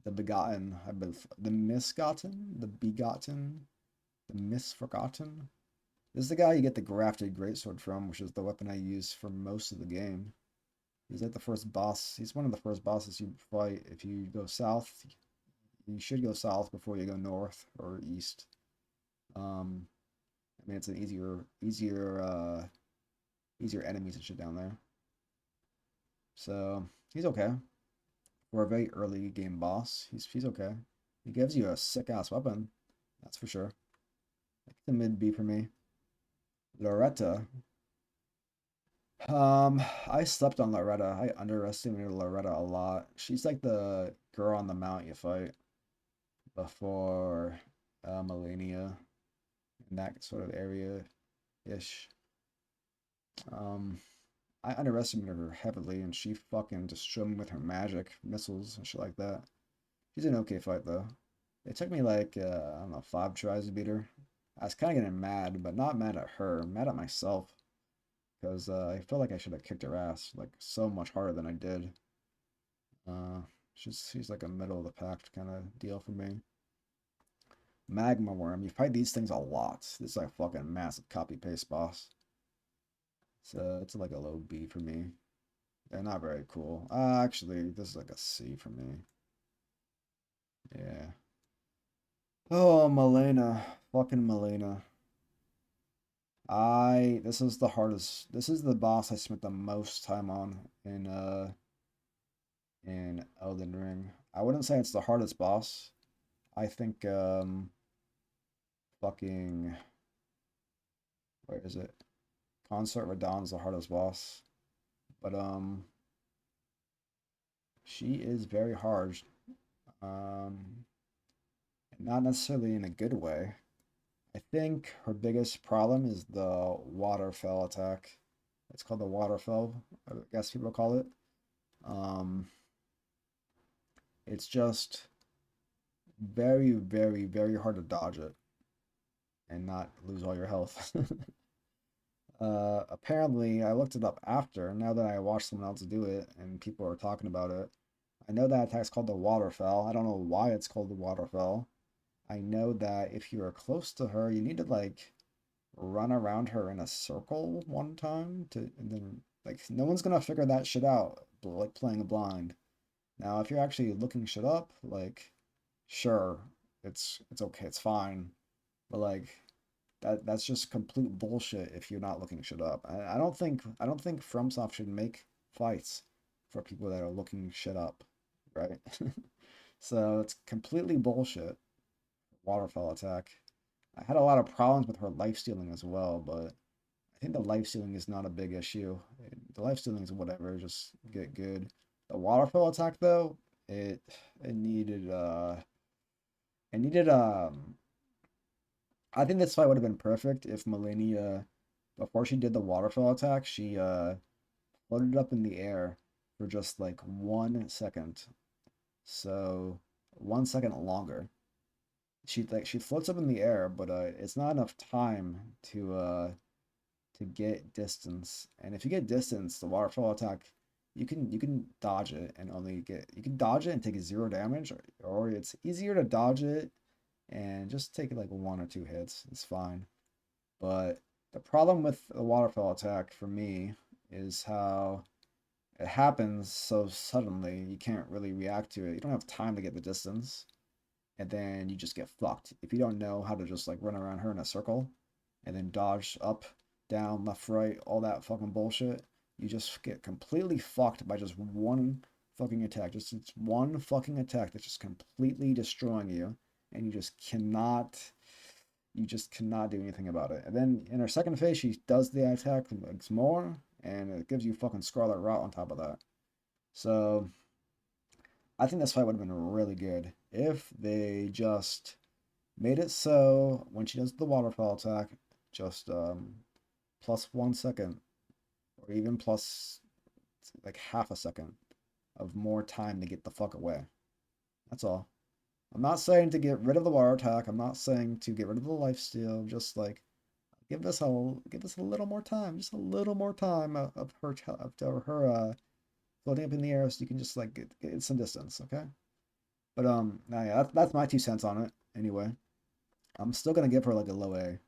the begotten, I believe, the misgotten, the begotten, the misforgotten. This is the guy you get the grafted greatsword from, which is the weapon I use for most of the game. He's like the first boss. He's one of the first bosses you fight if you go south. You should go south before you go north or east. I mean, it's an easier enemies and shit down there. So he's okay for a very early game boss. He's okay. He gives you a sick ass weapon, that's for sure. Like the mid B for me. Loretta. I slept on Loretta. I underestimated Loretta a lot. She's like the girl on the mount you fight before Melania in that sort of area ish. Um, I underestimated her heavily, and she fucking destroyed me with her magic missiles and shit like that. She's an okay fight though. It took me like I don't know 5 tries to beat her. I was kind of getting mad, but not mad at her, mad at myself. because I feel like I should have kicked her ass like so much harder than I did. Uh, she's like a middle of the pack kind of deal for me. Magma Worm, you fight these things a lot. This is like a fucking massive copy paste boss. So it's like a low B for me. They're not very cool. Actually, this is like a C for me. Yeah. Oh, Melena. Fucking Melena. This is the hardest. This is the boss I spent the most time on in Elden Ring. I wouldn't say it's the hardest boss. I think fucking where is it? Consort Radahn's the hardest boss. But she is very hard. Um Not necessarily in a good way. I think her biggest problem is the waterfall attack. It's called the waterfall, I guess people call it. Um, it's just very, very, very hard to dodge it and not lose all your health. Apparently, I looked it up after, now that I watched someone else do it and people are talking about it. I know that attack's called the waterfall. I don't know why it's called the waterfall. I know that if you are close to her, you need to like run around her in a circle one time to, and then like no one's gonna figure that shit out, like playing a blind. Now, if you're actually looking shit up, like sure, it's okay, it's fine, but like that's just complete bullshit if you're not looking shit up. I don't think FromSoft should make fights for people that are looking shit up, right? So it's completely bullshit. Waterfall attack. I had a lot of problems with her life stealing as well, but I think the life stealing is not a big issue. The life stealing is whatever, just get good. The waterfall attack though, it it needed it needed I think this fight would have been perfect if Melania before she did the waterfall attack, she floated up in the air for just like 1 second. So 1 second longer. She floats up in the air, but it's not enough time to get distance. And if you get distance, the waterfall attack, you can dodge it and only get you can dodge it and take 0 damage, or it's easier to dodge it and just take like 1 or 2 hits. It's fine. But the problem with the waterfall attack for me is how it happens so suddenly. You can't really react to it. You don't have time to get the distance, and then you just get fucked if you don't know how to just like run around her in a circle and then dodge up, down, left, right, all that fucking bullshit. You just get completely fucked by just one fucking attack. Just it's one fucking attack that's just completely destroying you, and you just cannot do anything about it. And then in her second phase, she does the attack like more, and it gives you fucking Scarlet Rot on top of that. So I think this fight would have been really good if they just made it so when she does the waterfall attack, just plus 1 second, or even plus like half a second of more time to get the fuck away. That's all. I'm not saying to get rid of the water attack. I'm not saying to get rid of the lifesteal. Just like give us a little more time, just a little more time of her floating up in the air, so you can just like get some distance. Okay. But nah, yeah, that's my 2 cents on it. Anyway, I'm still gonna give her like a low A,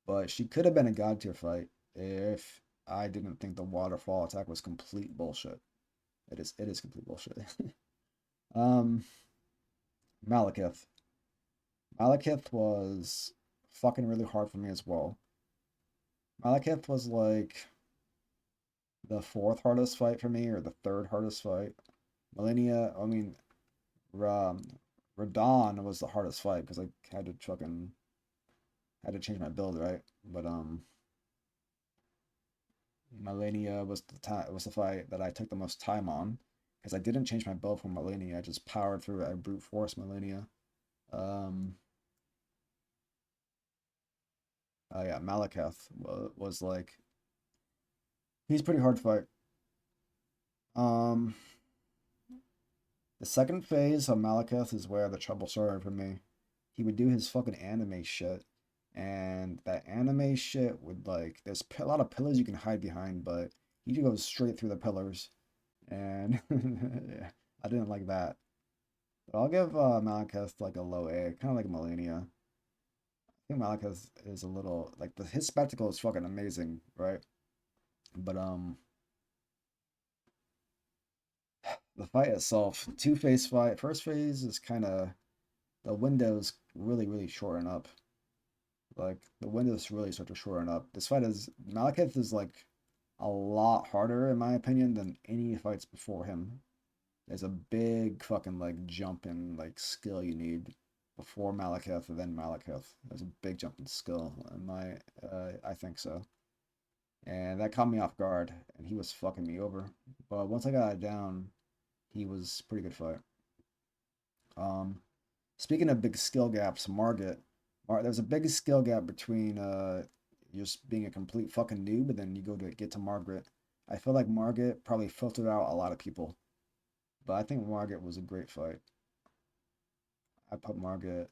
but she could have been a god tier fight if I didn't think the waterfall attack was complete bullshit. It is complete bullshit. um, Malekith. Malekith was fucking really hard for me as well. Malekith was like the fourth hardest fight for me, or the third hardest fight. Millennia, I mean, um, Radahn was the hardest fight because I had to change my build, right? But Malenia was the fight that I took the most time on because I didn't change my build for Malenia. I just powered through it. I brute force Malenia. Um, yeah, Malekith was like he's pretty hard to fight. Um, the second phase of Malekith is where the trouble started for me. He would do his fucking anime shit, And that anime shit would like, there's a lot of pillars you can hide behind, but he just goes straight through the pillars, and I didn't like that. But I'll give Malekith like a low A, kind of like Melania. I think Malekith is a little like his spectacle is fucking amazing, right? But the fight itself, two-phase fight. First phase is kind of the windows really shorten up. Like the windows really start to shorten up. This fight is Malekith is like a lot harder in my opinion than any fights before him. There's a big fucking like jump in like skill you need before Malekith and then Malekith. There's a big jump in skill in my I think so. And that caught me off guard and he was fucking me over. But once I got it down, he was pretty good fight. Um Speaking of big skill gaps, there's a big skill gap between just being a complete fucking noob and then you go to get to Margaret. I feel like Margaret probably filtered out a lot of people, but I think Margaret was a great fight. I put Margaret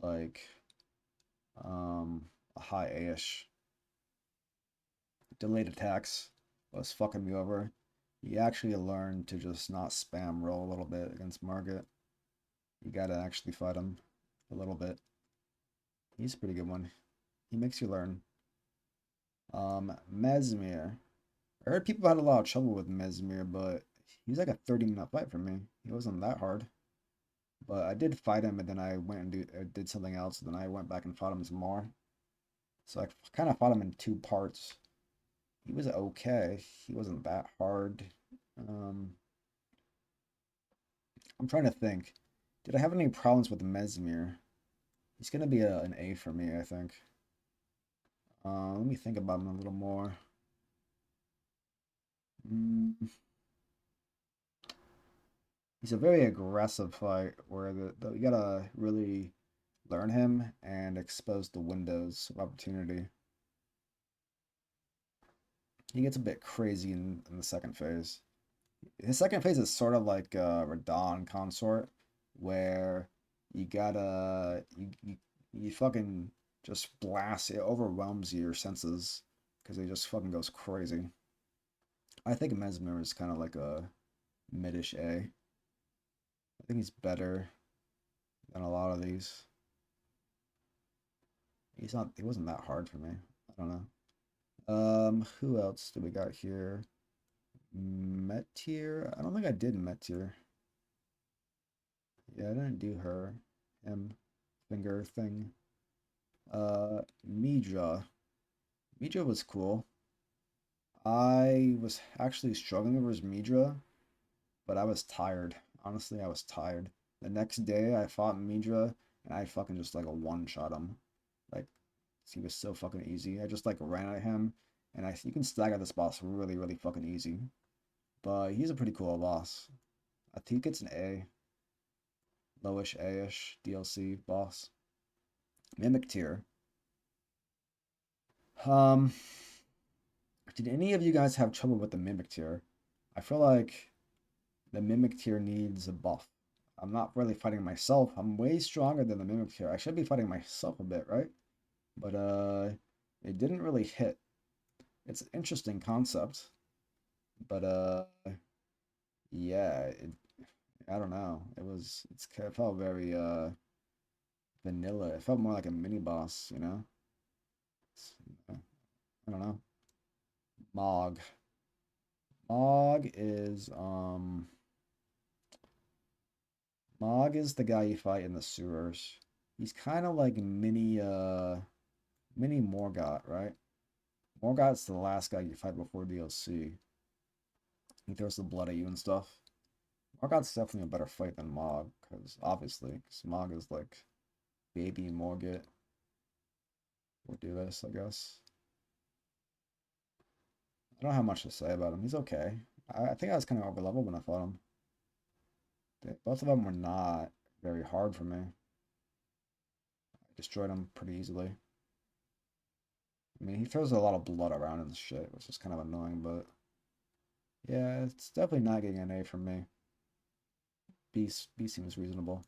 like a high A-ish. Delayed attacks was fucking me over. You actually learn to just not spam roll a little bit against Margaret. You gotta actually fight him a little bit. He's a pretty good one. He makes you learn. Mesmer. I heard people had a lot of trouble with Mesmer, but he was like a 30-minute fight for me. He wasn't that hard. But I did fight him, and then I went and did something else. And then I went back and fought him some more. So I kind of fought him in two parts. He was okay. He wasn't that hard. Um, I'm trying to think. Did I have any problems with Mesmer? He's gonna be an A for me, I think. Let me think about him a little more. Mm, he's a very aggressive fight where you gotta really learn him and expose the windows of opportunity. He gets a bit crazy in the second phase. His second phase is sort of like Radon Consort, where you gotta you fucking just blast it overwhelms your senses because it just fucking goes crazy. I think Mesmer is kind of like a midish A. I think he's better than a lot of these. He wasn't that hard for me. I don't know. Who else do we got here? Meteor? I don't think I did Meteor. Yeah, I didn't do her. Him. Finger thing. Midra. Midra was cool. I was actually struggling with Midra, but I was tired. Honestly, I was tired. The next day, I fought Midra, and I fucking just like a one-shot him. Like, he was so fucking easy. I just like ran at him, and you can stagger this boss really fucking easy. But he's a pretty cool boss. I think it's an A, lowish A-ish DLC boss. Mimic tier. Um, did any of you guys have trouble with the Mimic tier? I feel like the Mimic tier needs a buff. I'm not really fighting myself. I'm way stronger than the Mimic tier. I should be fighting myself a bit, right? But it didn't really hit. It's an interesting concept, but yeah, I don't know. It felt very vanilla. It felt more like a mini boss, you know? I don't know. Mog. Mog is Mog is the guy you fight in the sewers. He's kind of like mini Morgott, right? Morgott's the last guy you fight before DLC. He throws the blood at you and stuff. Morgott's definitely a better fight than Mog, because Mog is like baby Morgott. We'll do this, I guess. I don't have much to say about him. He's okay. I think I was kind of over leveled when I fought him. Both of them were not very hard for me. I destroyed him pretty easily. I mean, he throws a lot of blood around and shit, which is kind of annoying, but yeah, it's definitely not getting an A from me. B seems reasonable.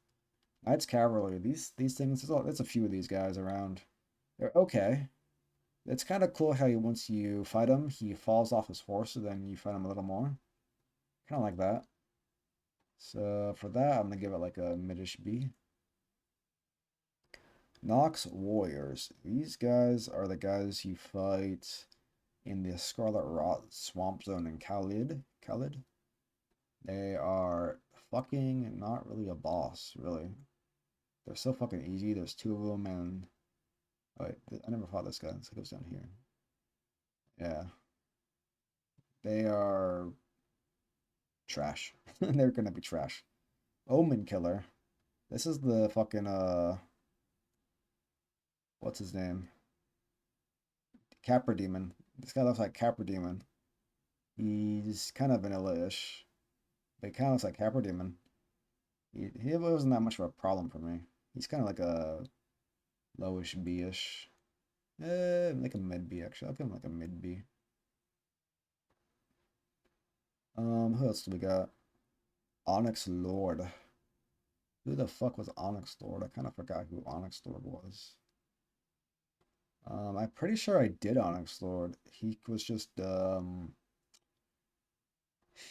Knights Cavalry, these things, there's a few of these guys around. They're okay. It's kind of cool how once you fight him, he falls off his horse, and then you fight him a little more. Kind of like that. So for that, I'm gonna give it like a midish B. Nox Warriors. These guys are the guys you fight in the Scarlet Rot Swamp Zone in Khalid. Khalid. They are fucking not really a boss, really. They're so fucking easy. There's two of them, and oh, wait, I never fought this guy. So it goes down here. Yeah, they are trash. They're gonna be trash. Omen Killer. This is the fucking what's his name? Capra Demon. This guy looks like Capra Demon. He's kind of vanilla-ish, but he kind of looks like Capra Demon. He wasn't that much of a problem for me. He's kind of like a lowish B-ish. Like a mid B actually. I'll give him like a mid B. Who else do we got? Onyx Lord. Who the fuck was Onyx Lord? I kind of forgot who Onyx Lord was. I'm pretty sure I did Onyx Lord. He was just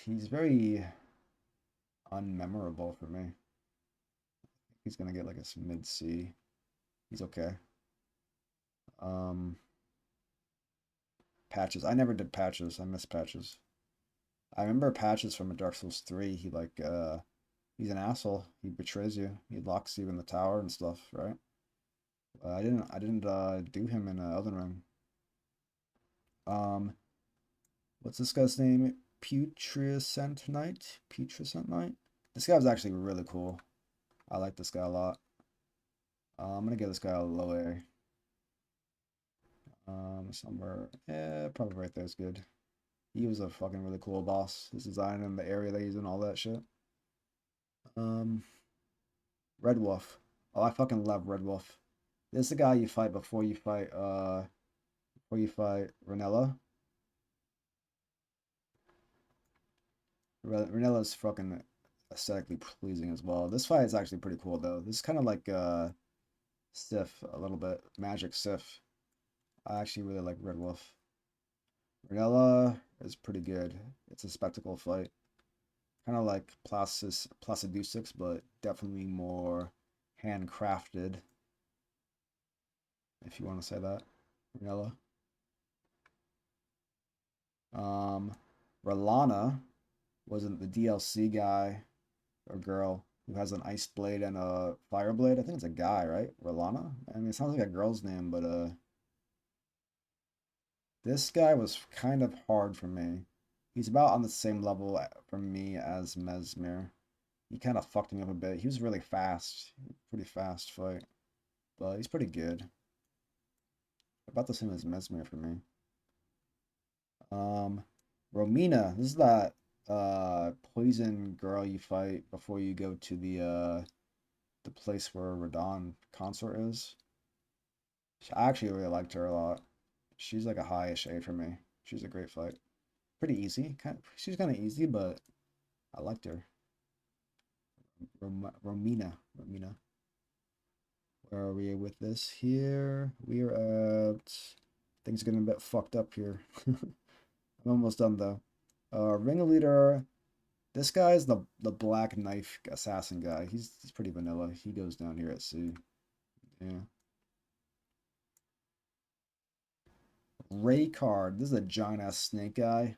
he's very unmemorable for me. He's gonna get like a mid C. He's okay. Um, Patches. I never did Patches. I miss Patches. I remember Patches from Dark Souls 3. He like he's an asshole. He betrays you. He locks you in the tower and stuff, right? I didn't do him in Elden Ring. Um, what's this guy's name? Putrescent Knight? Putrescent Knight? This guy was actually really cool. I like this guy a lot. I'm gonna give this guy a low A. Somewhere, yeah, probably right there is good. He was a fucking really cool boss. His design and the area that he's in, all that shit. Um, Red Wolf. Oh, I fucking love Red Wolf. This is the guy you fight before you fight Renella. Renella's fucking aesthetically pleasing as well. This fight is actually pretty cool though. This is kind of like Sif a little bit, Magic Sif. I actually really like Red Wolf. Renella is pretty good. It's a spectacle fight. Kind of like Placidusix, but definitely more handcrafted, if you want to say that. Renella. Um, Rolana wasn't the DLC guy or girl who has an ice blade and a fire blade. I think it's a guy, right? Rolana? I mean, it sounds like a girl's name, but this guy was kind of hard for me. He's about on the same level for me as Mesmer. He kind of fucked me up a bit. He was really fast, pretty fast fight, but he's pretty good. About the same as Mesmer for me. Um, Romina, this is that poison girl you fight before you go to the place where Radon consort is. I actually really liked her a lot. She's like a high-ish A for me. She's a great fight. Pretty easy. She's kind of easy, but I liked her. Romina. Romina. Where are we with this here? We are at... Things are getting a bit fucked up here. I'm almost done though. Ringleader. This guy is the black knife assassin guy. He's pretty vanilla. He goes down here at C. Yeah. Raycard. This is a giant ass snake guy.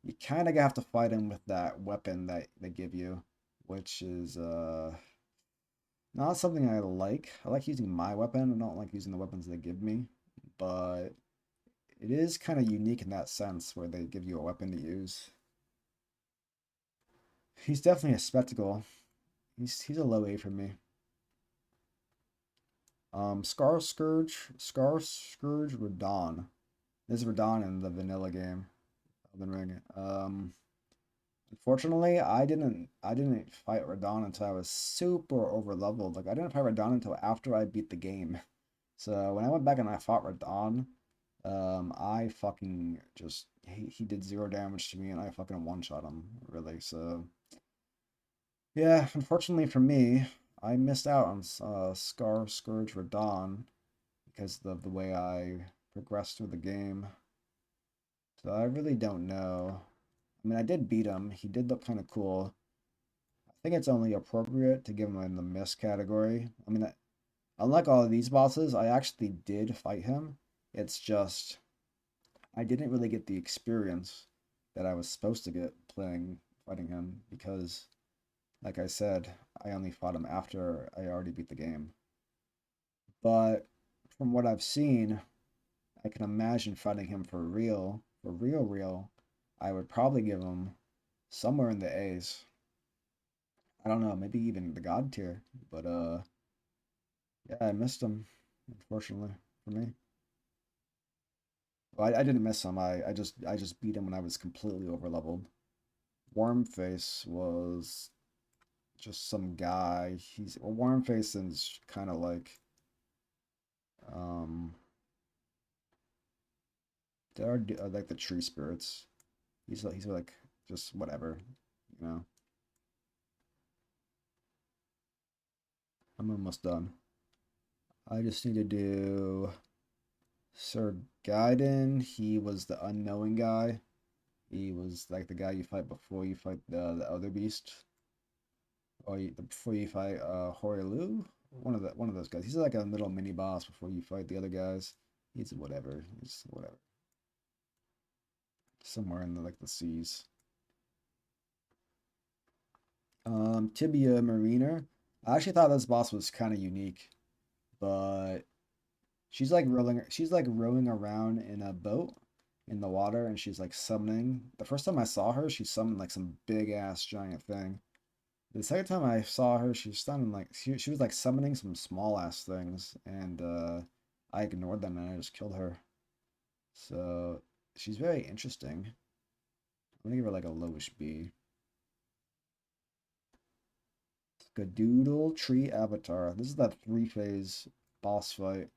You kind of have to fight him with that weapon that they give you, which is not something I like. I like using my weapon. I don't like using the weapons they give me, but it is kind of unique in that sense where they give you a weapon to use. He's definitely a spectacle. He's a low A for me. Scar Scourge Radon. This is Radon in the vanilla game, Elden Ring. Unfortunately, I didn't fight Radon until I was super over leveled. Like I didn't fight Radon until after I beat the game. So when I went back and I fought Radon, I fucking just he did zero damage to me and I fucking one shot him really. So yeah, unfortunately for me, I missed out on Scar Scourge Radon because of the way I progressed through the game. So I really don't know. I mean, I did beat him. He did look kind of cool. I think it's only appropriate to give him in the miss category. I mean, unlike all of these bosses, I actually did fight him. It's just I didn't really get the experience that I was supposed to get fighting him because, like I said, I only fought him after I already beat the game. But from what I've seen, I can imagine fighting him for real. I would probably give him somewhere in the A's. I don't know, maybe even the God tier. But yeah, I missed him, unfortunately for me. Well, I didn't miss him. I just beat him when I was completely overleveled. Wormface was just some guy. Wormface is kind of like um like the tree spirits. He's like just whatever, you know. I'm almost done. I just need to do Sir Gaiden. He was the unknowing guy. He was like the guy you fight before you fight the other beast, or before you fight Horilu. One of those guys. He's like a little mini boss before you fight the other guys. He's whatever. He's whatever. Somewhere in the seas. Tibia Mariner. I actually thought this boss was kind of unique, but she's like rowing around in a boat in the water, and she's like summoning. The first time I saw her, she summoned like some big ass giant thing. The second time I saw her, she was like summoning some small ass things, and I ignored them and I just killed her. So she's very interesting. I'm gonna give her like a lowish B. Skadoodle Tree Avatar. This is that three-phase boss fight.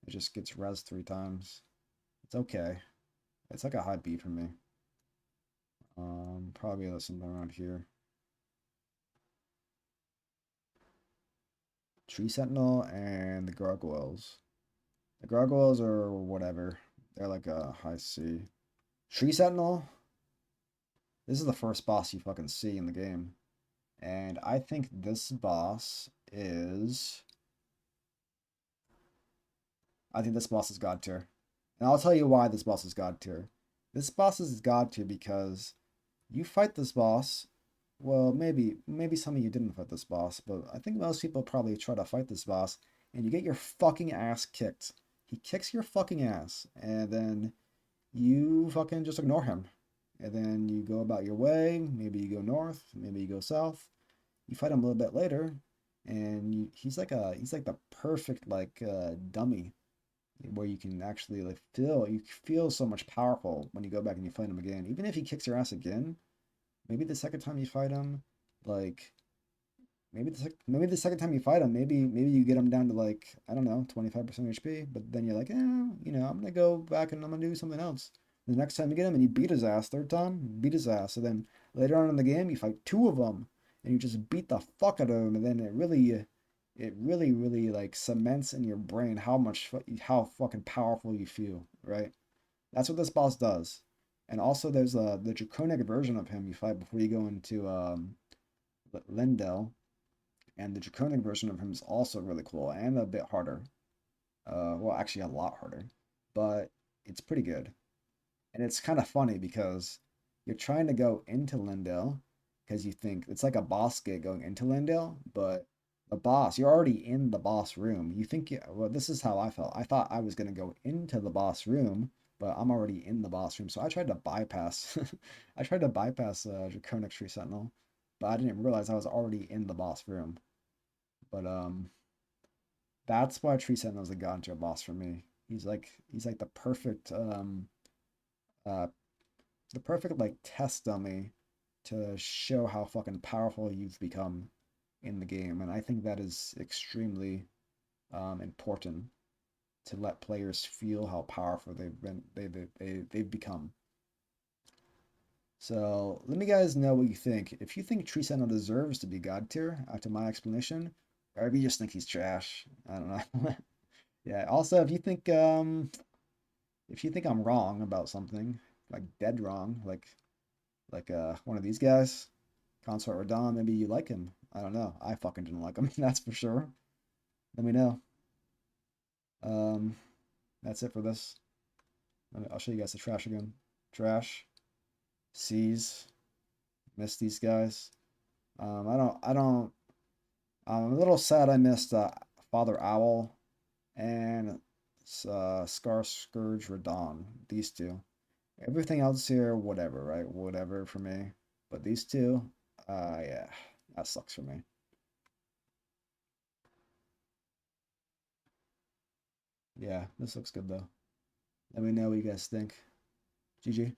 It just gets res 3 times. It's okay. It's like a high B for me. Probably something around here. Tree Sentinel and the Gargoyles. The Gargoyles are whatever. They're like a high C. Tree Sentinel. This is the first boss you fucking see in the game. And I think this boss is. I think this boss is God tier. And I'll tell you why this boss is God tier. This boss is God tier because you fight this boss. Well, maybe some of you didn't fight this boss, but I think most people probably try to fight this boss and you get your fucking ass kicked. He kicks your fucking ass, and then you fucking just ignore him. And then you go about your way. Maybe you go north, maybe you go south. You fight him a little bit later, and he's like the perfect dummy where you can actually you feel so much powerful when you go back and you fight him again. Even if he kicks your ass again, maybe the second time you fight him, like maybe the second time you fight him, maybe you get him down to like I don't know 25% HP, but then you're like, I'm gonna go back and I'm gonna do something else. The next time you get him and you beat his ass, third time, beat his ass. So then later on in the game, you fight two of them and you just beat the fuck out of him, and then it really like cements in your brain how fucking powerful you feel, right? That's what this boss does. And also, there's the draconic version of him you fight before you go into Lindell, and the draconic version of him is also really cool and a bit harder. Well, actually, a lot harder, but it's pretty good. And it's kind of funny because you're trying to go into Lindell because you think it's like a boss gate going into Lindell, but you're already in the boss room. You think, well, this is how I felt. I thought I was going to go into the boss room, but I'm already in the boss room. So I tried to bypass, Draconic Tree Sentinel, but I didn't realize I was already in the boss room. But that's why Tree Sentinel is a god tier boss for me. He's like uh the perfect like test dummy to show how fucking powerful you've become in the game, and I think that is extremely important to let players feel how powerful they've become. So let me guys know what you think. If you think Tree Sentinel deserves to be god tier after my explanation, or if you just think he's trash, I don't know. Yeah. Also, if you think I'm wrong about something, like dead wrong, like one of these guys, Consort Radon, maybe you like him. I don't know. I fucking didn't like him, that's for sure. Let me know. Um, that's it for this. I'll show you guys the trash again. Trash, C's, missed these guys. I don't. I'm a little sad I missed Father Owl and Scar Scourge Radon. These two. Everything else here, whatever, right? Whatever for me. But these two, yeah, that sucks for me. Yeah, this looks good though. Let me know what you guys think. GG.